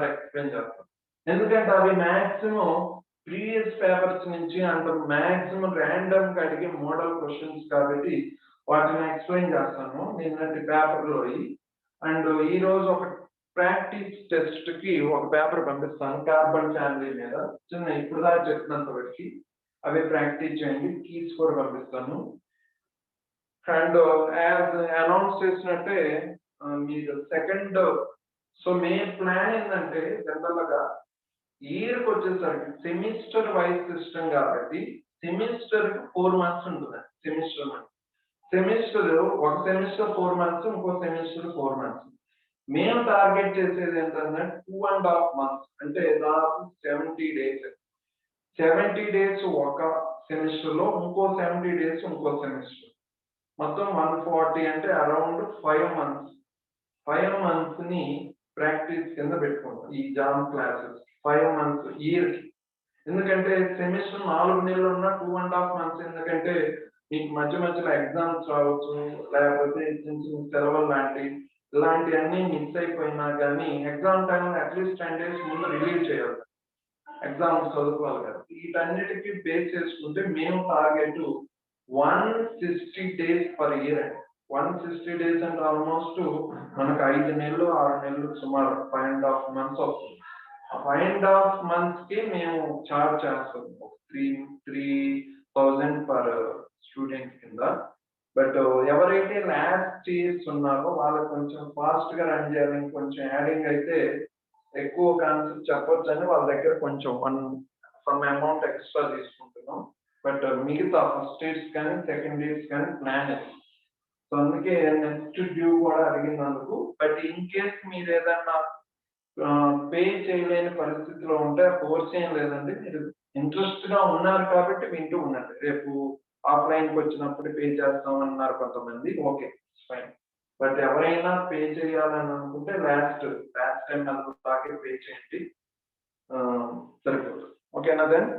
ఎక్స్ప్లెయిన్ చేస్తాను. ఎందుకంటే అవి మాక్సిమం ప్రీవియస్ పేపర్స్ నుంచి అంటే మాక్సిమం ర్యాండమ్ గా అడిగే మోడల్ క్వశ్చన్స్ కాబట్టి వాటిని ఎక్స్ప్లెయిన్ చేస్తాను నిన్నటి పేపర్ లో. అండ్ ఈ రోజు ఒక ప్రాక్టీస్ టెస్ట్ కి ఒక పేపర్ పంపిస్తాను కార్బన్ ఫ్యామిలీ మీద. చిన్న ఇప్పుడు దాకా చెప్పినంత వరకు అవి ప్రాక్టీస్ చేయండి. కీస్ కూడా పంపిస్తాను. అండ్ యాజ్ అనౌన్స్ చేసినట్టే మీరు సెకండ్, సో మెయిన్ ప్లాన్ ఏంటంటే జనరల్ గా ఇయర్ కి వచ్చేసరికి సెమిస్టర్ వైజ్ సిస్టమ్ కాబట్టి సెమిస్టర్ 4 months ఉంటుంది. సెమిస్టర్ ఒక సెమిస్టర్ 4 months, ఇంకో సెమిస్టర్ 4 months. మేము టార్గెట్ చేసేది ఏంటంటే 2.5 months, అంటే దాదాపు 70 days. 70 days ఒక సెమిస్టర్ లో, ఇంకో 70 days ఇంకో సెమిస్టర్, మొత్తం 140 అంటే అరౌండ్ 5 months. 5 months ని ప్రాక్టీస్ కింద పెట్టుకుంటాం ఈ జామ్ క్లాసెస్. 5 months ఇయర్ కి. ఎందుకంటే సెమిస్టర్ 4 నెలలు ఉన్న 2.5 months, ఎందుకంటే మీకు మధ్య మధ్యలో ఎగ్జామ్స్ రావచ్చు, లేకపోతే చిన్న చిన్న సెలవులు ఇలాంటివన్నీ మిస్ అయిపోయినా కానీ ఎగ్జామ్ టైంలో అట్లీస్ట్ 10 days ముందు రిలీవ్ చేయాలి. ఎగ్జామ్స్ చదువుకోవాలి కదా. వీటన్నిటికీ బేస్ చేసుకుంటే మేము target 160 days per year. 160 days అంటే ఆల్మోస్ట్ మనకు 5 నెలలు 6 నెలలు సుమారు 5.5 months వస్తుంది. ఆ 5.5 months కి మేము చార్జ్ చేస్తాం 3,000 పర్ స్టూడెంట్ కింద. బట్ ఎవరైతే లాస్ట్ ఇయర్స్ ఉన్నారో వాళ్ళకి కొంచెం ఫాస్ట్ గా రన్ చేయాలి, కొంచెం యాడింగ్ అయితే ఎక్కువ కాన్సెప్ట్ చెప్పొచ్చు అని వాళ్ళ దగ్గర కొంచెం సమ్ అమౌంట్ ఎక్స్ట్రా తీసుకుంటున్నాం. బట్ మిగతా ఫస్ట్ ఇయర్స్ కానీ సెకండ్ ఇయర్స్ కానీ ప్లాన్. సో అందుకే నెక్స్ట్ డ్యూ కూడా అడిగినందుకు. బట్ ఇన్ కేస్ మీరు ఏదన్నా పే చేయలేని పరిస్థితిలో ఉంటే ఫోర్స్ ఏం లేదండి. మీరు ఇంట్రెస్ట్ గా ఉన్నారు కాబట్టి వింటూ ఉండండి. రేపు ఆఫ్లైన్కి వచ్చినప్పుడు పే చేస్తామన్నారు కొంతమంది, ఓకే ఫైన్. బట్ ఎవరైనా పే చేయాలని అనుకుంటే లాస్ట్ టైం దాకా పే చేయండి, సరిపోతుంది. ఓకేనా దెన్?